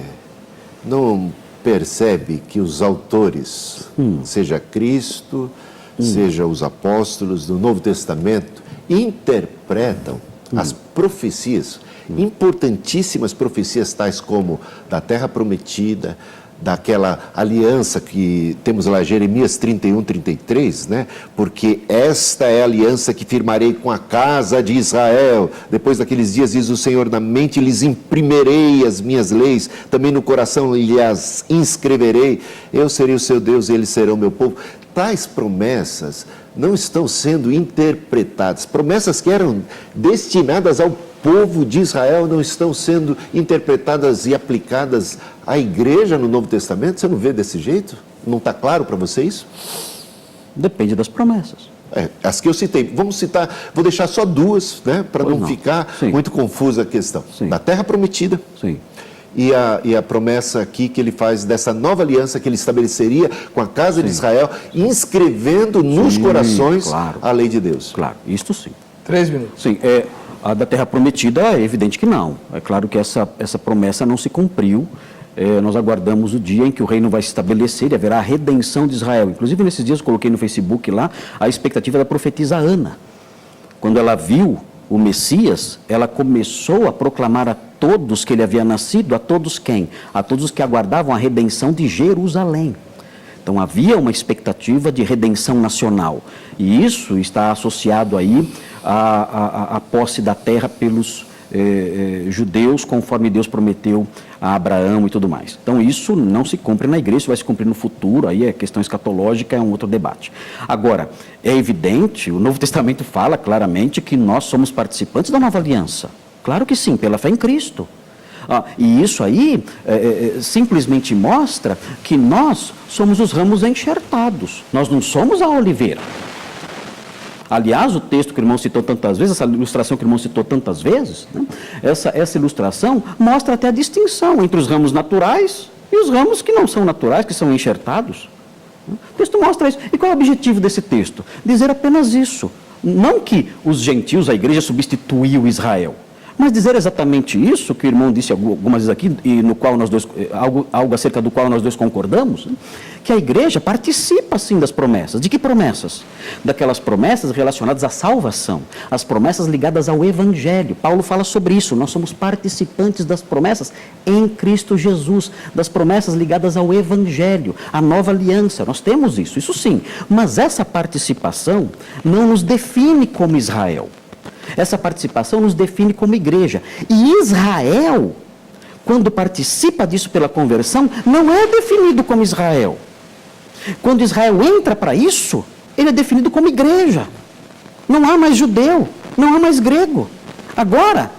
não percebe que os autores, seja Cristo, seja os apóstolos do Novo Testamento, interpretam as profecias, importantíssimas profecias tais como da Terra Prometida, daquela aliança que temos lá, Jeremias 31, 33, né? Porque esta é a aliança que firmarei com a casa de Israel. Depois daqueles dias, diz o Senhor, na mente lhes imprimirei as minhas leis, também no coração lhes inscreverei. Eu serei o seu Deus e eles serão meu povo. Tais promessas não estão sendo interpretadas. Promessas que eram destinadas ao povo de Israel não estão sendo interpretadas e aplicadas à igreja no Novo Testamento? Você não vê desse jeito? Não está claro para você isso? Depende das promessas. As que eu citei. Vamos citar, vou deixar só duas, né, para não ficar muito confusa a questão. Da Terra Prometida. Sim. E a promessa aqui que ele faz dessa nova aliança que ele estabeleceria com a casa de Israel, inscrevendo nos corações a lei de Deus. Claro, isto sim. 3 minutos. Sim, a da Terra Prometida é evidente que não. É claro que essa promessa não se cumpriu. Nós aguardamos o dia em que o reino vai se estabelecer e haverá a redenção de Israel. Inclusive, nesses dias eu coloquei no Facebook lá a expectativa da profetisa Ana. Quando ela viu o Messias, ela começou a proclamar a todos que ele havia nascido, a todos quem? A todos os que aguardavam a redenção de Jerusalém. Então havia uma expectativa de redenção nacional, e isso está associado aí à posse da terra pelos judeus, conforme Deus prometeu a Abraão e tudo mais. Então isso não se cumpre na igreja, isso vai se cumprir no futuro, aí é questão escatológica, é um outro debate. Agora, é evidente, o Novo Testamento fala claramente que nós somos participantes da nova aliança. Claro que sim, pela fé em Cristo. E isso aí simplesmente mostra que nós somos os ramos enxertados, nós não somos a oliveira. Aliás, o texto que o irmão citou tantas vezes, essa ilustração que o irmão citou tantas vezes, né, essa ilustração mostra até a distinção entre os ramos naturais e os ramos que não são naturais, que são enxertados. O texto mostra isso. E qual é o objetivo desse texto? Dizer apenas isso. Não que os gentios, a igreja substituiu Israel, mas dizer exatamente isso, que o irmão disse algumas vezes aqui, e no qual nós dois, algo acerca do qual nós dois concordamos, né? Que a igreja participa, sim, das promessas. De que promessas? Daquelas promessas relacionadas à salvação, as promessas ligadas ao Evangelho. Paulo fala sobre isso, nós somos participantes das promessas em Cristo Jesus, das promessas ligadas ao Evangelho, à nova aliança, nós temos isso sim. Mas essa participação não nos define como Israel. Essa participação nos define como igreja. E Israel, quando participa disso pela conversão, não é definido como Israel. Quando Israel entra para isso, ele é definido como igreja. Não há mais judeu, não há mais grego. Agora,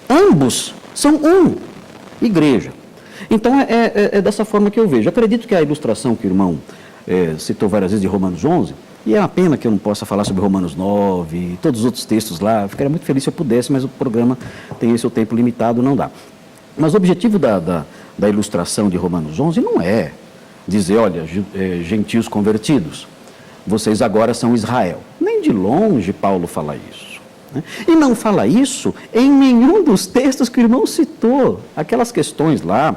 ambos são igreja. Então, é dessa forma que eu vejo. Acredito que a ilustração que o irmão citou várias vezes de Romanos 11, e é uma pena que eu não possa falar sobre Romanos 9 e todos os outros textos lá. Eu ficaria muito feliz se eu pudesse, mas o programa tem esse tempo limitado, não dá. Mas o objetivo da ilustração de Romanos 11 não é dizer, olha, gentios convertidos, vocês agora são Israel. Nem de longe Paulo fala isso. Né? E não fala isso em nenhum dos textos que o irmão citou. Aquelas questões lá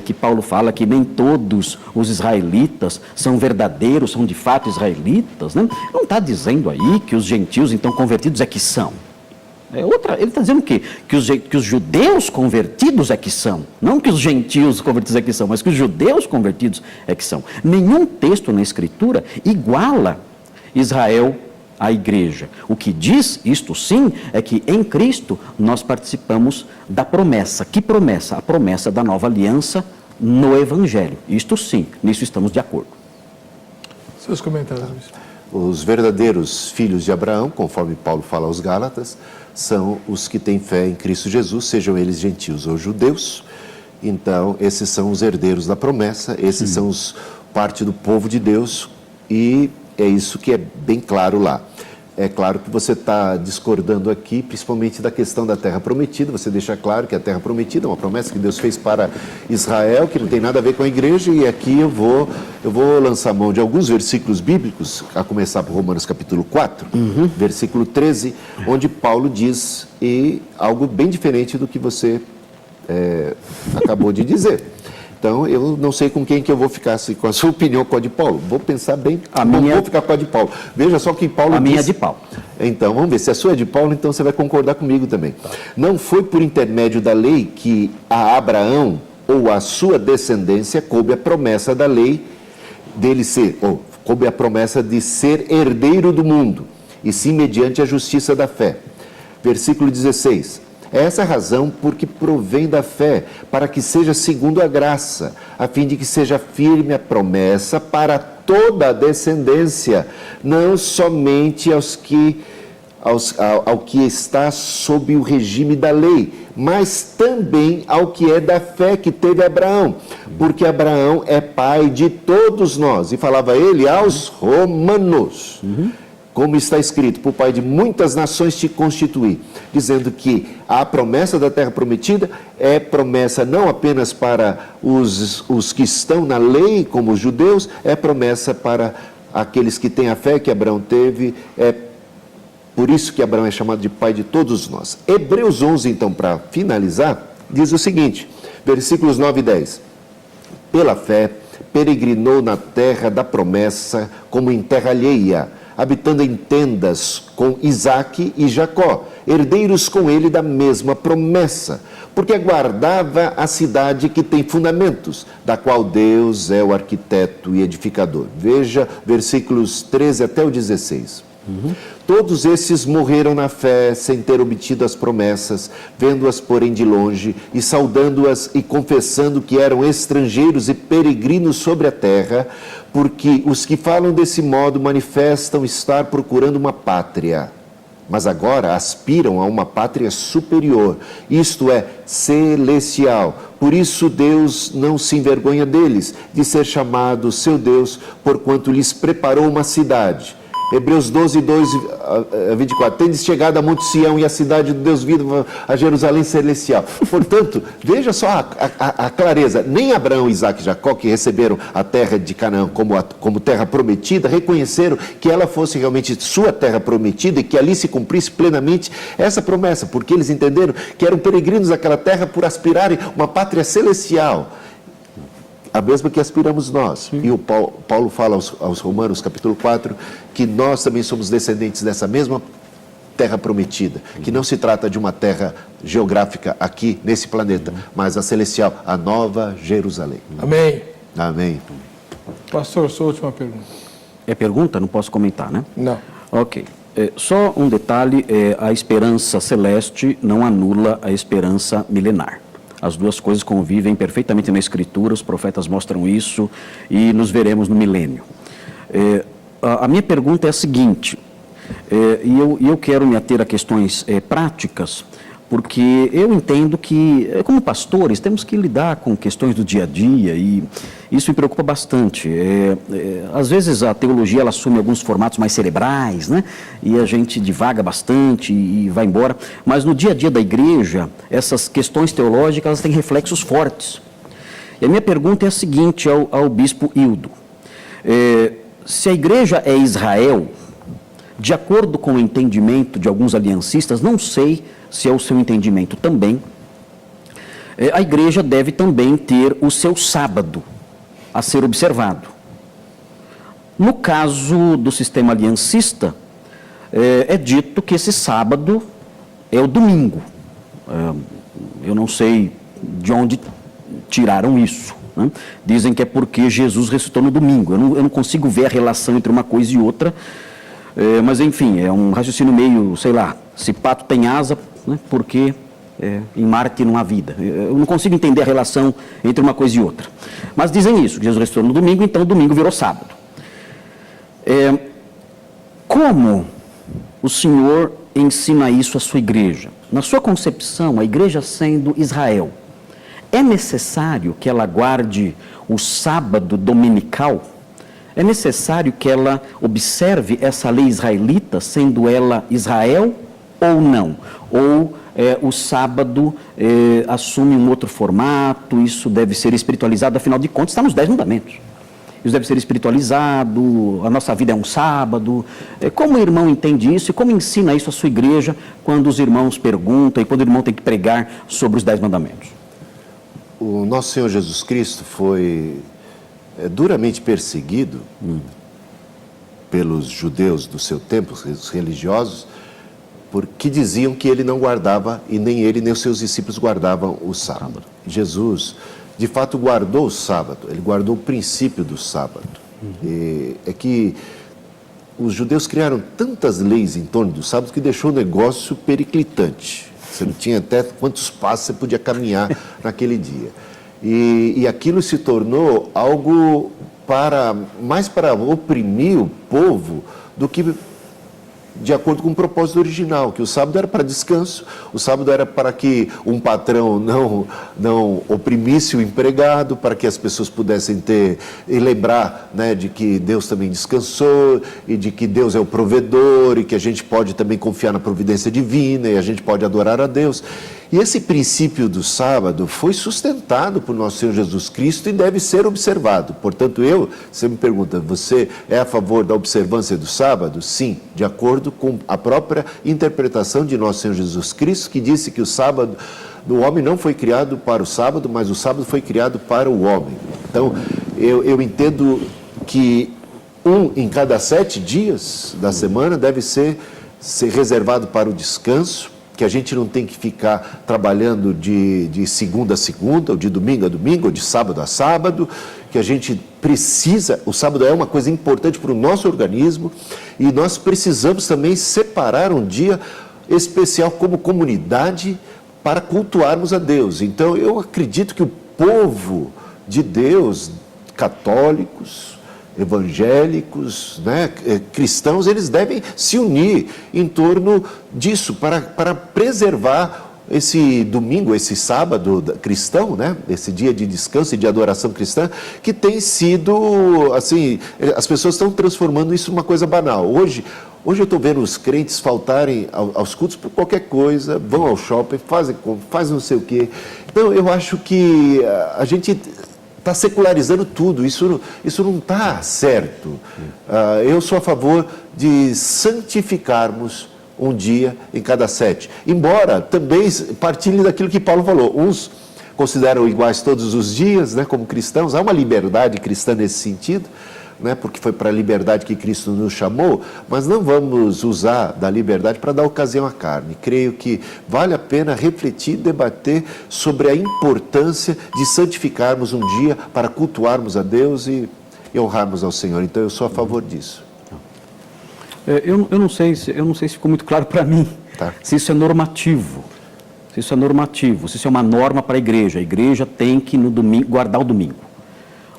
que Paulo fala que nem todos os israelitas são verdadeiros, são de fato israelitas. Né? Não está dizendo aí que os gentios então convertidos é que são. Ele está dizendo o quê? Que os judeus convertidos é que são. Não que os gentios convertidos é que são, mas que os judeus convertidos é que são. Nenhum texto na Escritura iguala Israel à igreja. O que diz, isto sim, é que em Cristo nós participamos da promessa. Que promessa? A promessa da nova aliança no Evangelho. Isto sim, nisso estamos de acordo. Seus comentários, bispo. Os verdadeiros filhos de Abraão, conforme Paulo fala aos Gálatas, são os que têm fé em Cristo Jesus, sejam eles gentios ou judeus. Então, esses são os herdeiros da promessa, esses são parte do povo de Deus, e é isso que é bem claro lá. É claro que você está discordando aqui, principalmente da questão da terra prometida. Você deixa claro que a terra prometida é uma promessa que Deus fez para Israel, que não tem nada a ver com a igreja, e aqui eu vou lançar mão de alguns versículos bíblicos, a começar por Romanos capítulo 4, versículo 13, onde Paulo diz algo bem diferente do que você acabou de dizer. Então, eu não sei com quem que eu vou ficar, se com a sua opinião com a de Paulo. Vou pensar bem, vou ficar com a de Paulo. Veja só que Paulo minha é de Paulo. Então, vamos ver, se a sua é de Paulo, então você vai concordar comigo também. Tá. Não foi por intermédio da lei que a Abraão ou a sua descendência coube a promessa da lei dele coube a promessa de ser herdeiro do mundo, e sim mediante a justiça da fé. Versículo 16. É essa a razão porque provém da fé, para que seja segundo a graça, a fim de que seja firme a promessa para toda a descendência, não somente ao que está sob o regime da lei, mas também ao que é da fé que teve Abraão, porque Abraão é pai de todos nós. E falava ele aos romanos. Como está escrito, por pai de muitas nações te constituí, dizendo que a promessa da terra prometida é promessa não apenas para os que estão na lei, como os judeus, é promessa para aqueles que têm a fé que Abraão teve, é por isso que Abraão é chamado de pai de todos nós. Hebreus 11, então, para finalizar, diz o seguinte, versículos 9 e 10. Pela fé, peregrinou na terra da promessa como em terra alheia, habitando em tendas com Isaque e Jacó, herdeiros com ele da mesma promessa, porque guardava a cidade que tem fundamentos, da qual Deus é o arquiteto e edificador. Veja versículos 13 até o 16. Todos esses morreram na fé, sem ter obtido as promessas, vendo-as, porém, de longe, e saudando-as e confessando que eram estrangeiros e peregrinos sobre a terra, porque os que falam desse modo manifestam estar procurando uma pátria. Mas agora aspiram a uma pátria superior, isto é, celestial. Por isso Deus não se envergonha deles, de ser chamado seu Deus, porquanto lhes preparou uma cidade. Hebreus 12, 2 a 24. Tendes chegado a Monte Sião e a cidade do Deus vivo, a Jerusalém celestial. Portanto, veja só a clareza. Nem Abraão, Isaque e Jacó, que receberam a terra de Canaã como terra prometida, reconheceram que ela fosse realmente sua terra prometida e que ali se cumprisse plenamente essa promessa, porque eles entenderam que eram peregrinos daquela terra por aspirarem uma pátria celestial, a mesma que aspiramos nós. Sim. E o Paulo fala aos Romanos, capítulo 4, que nós também somos descendentes dessa mesma terra prometida, que não se trata de uma terra geográfica aqui, nesse planeta, mas a celestial, a Nova Jerusalém. Amém. Amém. Pastor, sua última pergunta. É pergunta? Não posso comentar, né? Não. Ok. Só um detalhe, a esperança celeste não anula a esperança milenar. As duas coisas convivem perfeitamente na Escritura, os profetas mostram isso e nos veremos no milênio. A minha pergunta é a seguinte, e eu quero me ater a questões práticas, porque eu entendo que, como pastores, temos que lidar com questões do dia a dia e isso me preocupa bastante. Às vezes a teologia ela assume alguns formatos mais cerebrais, né? E a gente divaga bastante e vai embora. Mas no dia a dia da igreja, essas questões teológicas elas têm reflexos fortes. E a minha pergunta é a seguinte ao bispo Hildo. Se a igreja é Israel, de acordo com o entendimento de alguns aliancistas, não sei se é o seu entendimento também, a igreja deve também ter o seu sábado a ser observado. No caso do sistema aliancista, é dito que esse sábado é o domingo. Eu não sei de onde tiraram isso, né? Dizem que é porque Jesus ressuscitou no domingo. Eu não consigo ver a relação entre uma coisa e outra, mas enfim, é um raciocínio meio, sei lá, se pato tem asa, né? Porque em Marte não há vida. Eu não consigo entender a relação entre uma coisa e outra. Mas dizem isso, que Jesus ressuscitou no domingo, então o domingo virou sábado. Como o Senhor ensina isso à sua igreja? Na sua concepção, a igreja sendo Israel, é necessário que ela guarde o sábado dominical? É necessário que ela observe essa lei israelita, sendo ela Israel ou não? Ou o sábado assume um outro formato, isso deve ser espiritualizado, afinal de contas está nos 10 mandamentos. Isso deve ser espiritualizado, a nossa vida é um sábado. Como o irmão entende isso e como ensina isso à sua igreja quando os irmãos perguntam e quando o irmão tem que pregar sobre os 10 mandamentos? O nosso Senhor Jesus Cristo foi duramente perseguido pelos judeus do seu tempo, os religiosos, porque diziam que ele não guardava, e nem ele nem os seus discípulos guardavam o sábado. Jesus, de fato, guardou o sábado, ele guardou o princípio do sábado. E é que os judeus criaram tantas leis em torno do sábado que deixou o negócio periclitante. Você não tinha até quantos passos você podia caminhar naquele dia. E aquilo se tornou algo mais para oprimir o povo do que de acordo com o propósito original, que o sábado era para descanso, o sábado era para que um patrão não oprimisse o empregado, para que as pessoas pudessem ter e lembrar, né, de que Deus também descansou e de que Deus é o provedor e que a gente pode também confiar na providência divina e a gente pode adorar a Deus. E esse princípio do sábado foi sustentado por nosso Senhor Jesus Cristo e deve ser observado. Portanto, você me pergunta, você é a favor da observância do sábado? Sim, de acordo com a própria interpretação de nosso Senhor Jesus Cristo, que disse que o sábado do homem não foi criado para o sábado, mas o sábado foi criado para o homem. Então, eu entendo que em cada 7 dias da semana deve ser reservado para o descanso, que a gente não tem que ficar trabalhando de segunda a segunda, ou de domingo a domingo, ou de sábado a sábado, que a gente precisa, o sábado é uma coisa importante para o nosso organismo, e nós precisamos também separar um dia especial como comunidade para cultuarmos a Deus. Então, eu acredito que o povo de Deus, católicos, evangélicos, né, cristãos, eles devem se unir em torno disso, para preservar esse domingo, esse sábado cristão, né, esse dia de descanso e de adoração cristã, que tem sido, assim, as pessoas estão transformando isso numa coisa banal. Hoje eu estou vendo os crentes faltarem aos cultos por qualquer coisa, vão ao shopping, fazem não sei o quê. Então, eu acho que a gente está secularizando tudo, isso não está certo. Eu sou a favor de santificarmos um dia em cada 7. Embora também partilhe daquilo que Paulo falou. Uns consideram iguais todos os dias, né, como cristãos. Há uma liberdade cristã nesse sentido, né, porque foi para a liberdade que Cristo nos chamou, mas não vamos usar da liberdade para dar ocasião à carne. Creio que vale a pena refletir e debater sobre a importância de santificarmos um dia para cultuarmos a Deus e honrarmos ao Senhor. Então, eu sou a favor disso. Eu não sei se ficou muito claro para mim, Tá. se isso é normativo. Se isso é uma norma para a igreja. A igreja tem que no domingo guardar o domingo.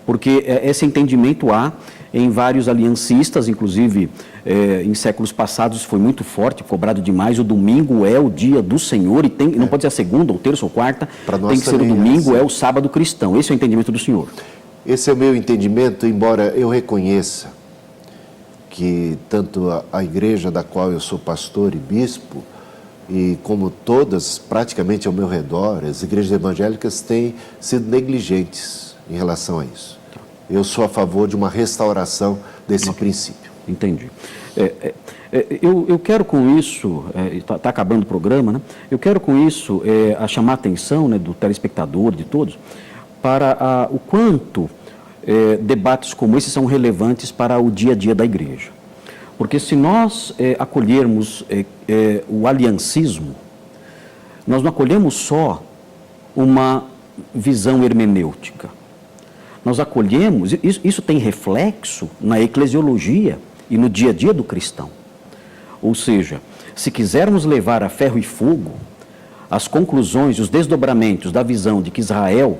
Porque esse entendimento há em vários aliancistas, inclusive em séculos passados foi muito forte, cobrado demais. O domingo é o dia do Senhor e não pode ser a segunda, ou terça, ou quarta, tem que ser o domingo, é o sábado cristão. Esse é o entendimento do senhor. Esse é o meu entendimento, embora eu reconheça que tanto a igreja da qual eu sou pastor e bispo, e como todas praticamente ao meu redor, as igrejas evangélicas têm sido negligentes em relação a isso. Eu sou a favor de uma restauração desse princípio. Entendi. Eu quero com isso, está acabando o programa, né? Eu quero com isso chamar a atenção, né, do telespectador, de todos, para o quanto debates como esses são relevantes para o dia a dia da igreja. Porque se nós acolhermos o aliancismo, nós não acolhemos só uma visão hermenêutica. Nós acolhemos, isso tem reflexo na eclesiologia e no dia a dia do cristão. Ou seja, se quisermos levar a ferro e fogo as conclusões, os desdobramentos da visão de que Israel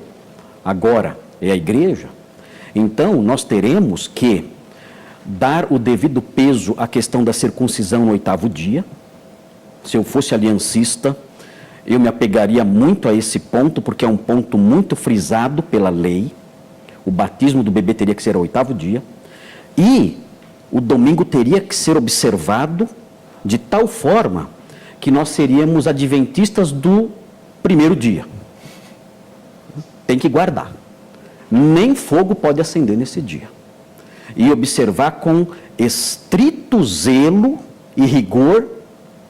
agora é a igreja, então nós teremos que dar o devido peso à questão da circuncisão no 8º dia. Se eu fosse aliancista, eu me apegaria muito a esse ponto, porque é um ponto muito frisado pela lei. O batismo do bebê teria que ser ao 8º dia. E o domingo teria que ser observado de tal forma que nós seríamos adventistas do 1º dia. Tem que guardar. Nem fogo pode acender nesse dia. E observar com estrito zelo e rigor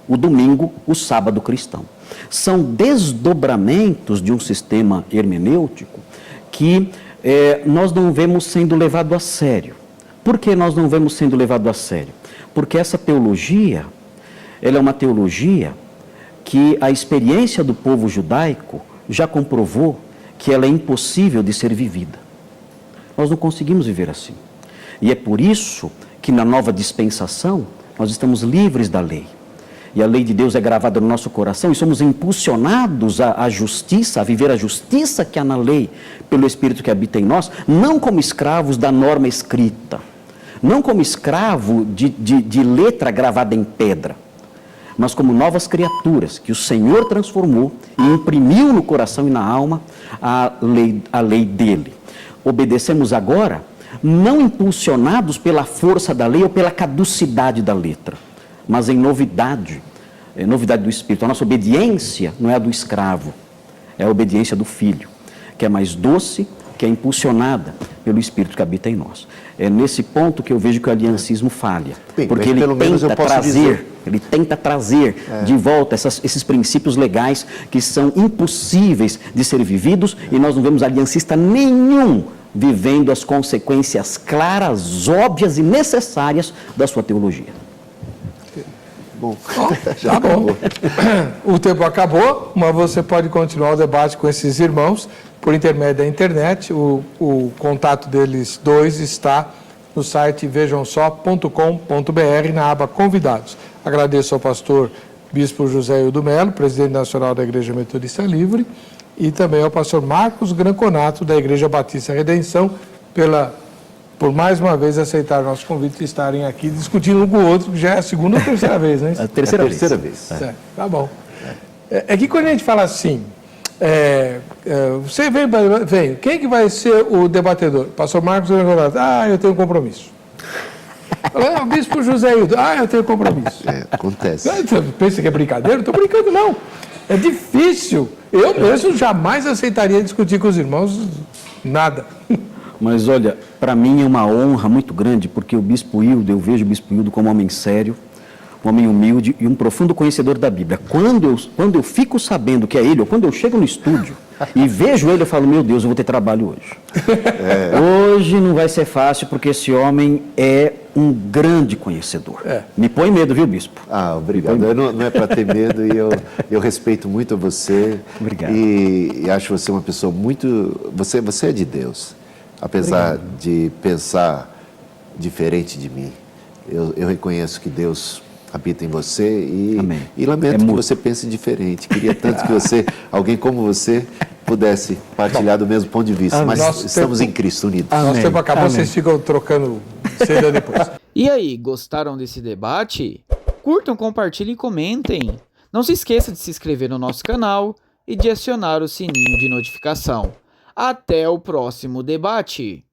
o domingo, o sábado cristão. São desdobramentos de um sistema hermenêutico que nós não vemos sendo levado a sério. Por que nós não vemos sendo levado a sério? Porque essa teologia, ela é uma teologia que a experiência do povo judaico já comprovou que ela é impossível de ser vivida. Nós não conseguimos viver assim. E é por isso que na nova dispensação nós estamos livres da lei. E a lei de Deus é gravada no nosso coração e somos impulsionados à justiça, a viver a justiça que há na lei, pelo Espírito que habita em nós, não como escravos da norma escrita, não como escravo de letra gravada em pedra, mas como novas criaturas que o Senhor transformou e imprimiu no coração e na alma a lei dele. Obedecemos agora, não impulsionados pela força da lei ou pela caducidade da letra, mas em novidade do Espírito. A nossa obediência não é a do escravo, é a obediência do Filho, que é mais doce, que é impulsionada pelo Espírito que habita em nós. É nesse ponto que eu vejo que o aliancismo falha, porque ele tenta trazer de volta esses princípios legais que são impossíveis de ser vividos, e nós não vemos aliancista nenhum vivendo as consequências claras, óbvias e necessárias da sua teologia. Bom, Tá bom. O tempo acabou, mas você pode continuar o debate com esses irmãos por intermédio da internet. O contato deles dois está no site vejamsó.com.br, na aba Convidados. Agradeço ao pastor Bispo José Hildo Melo, presidente nacional da Igreja Metodista Livre, e também ao pastor Marcos Granconato, da Igreja Batista Redenção, por mais uma vez aceitar o nosso convite e estarem aqui discutindo um com o outro, que já é a segunda ou terceira vez, né? A terceira vez. Certo, tá bom. É que quando a gente fala assim, você vem, quem que vai ser o debatedor? Pastor Marcos Granconato, eu tenho compromisso. O Bispo José Hildo, eu tenho compromisso. Acontece. Você pensa que é brincadeira? Não estou brincando, não. É difícil. Eu mesmo jamais aceitaria discutir com os irmãos nada. Mas olha, para mim é uma honra muito grande, porque o Bispo Hildo, eu vejo o Bispo Hildo como um homem sério, um homem humilde e um profundo conhecedor da Bíblia. Quando eu fico sabendo que é ele, ou quando eu chego no estúdio e vejo ele, eu falo, meu Deus, eu vou ter trabalho hoje. Hoje não vai ser fácil, porque esse homem é um grande conhecedor. Me põe medo, viu, Bispo? Obrigado. Não é para ter medo, e eu respeito muito você. Obrigado. E acho você uma pessoa muito... Você é de Deus, apesar de pensar diferente de mim. Eu reconheço que Deus habita em você e lamento que você pense diferente. Queria tanto que alguém como você, pudesse partilhar do mesmo ponto de vista. Mas estamos em Cristo unidos. Nosso tempo acabou, vocês ficam trocando cedo depois. E aí, gostaram desse debate? Curtam, compartilhem e comentem. Não se esqueça de se inscrever no nosso canal e de acionar o sininho de notificação. Até o próximo debate!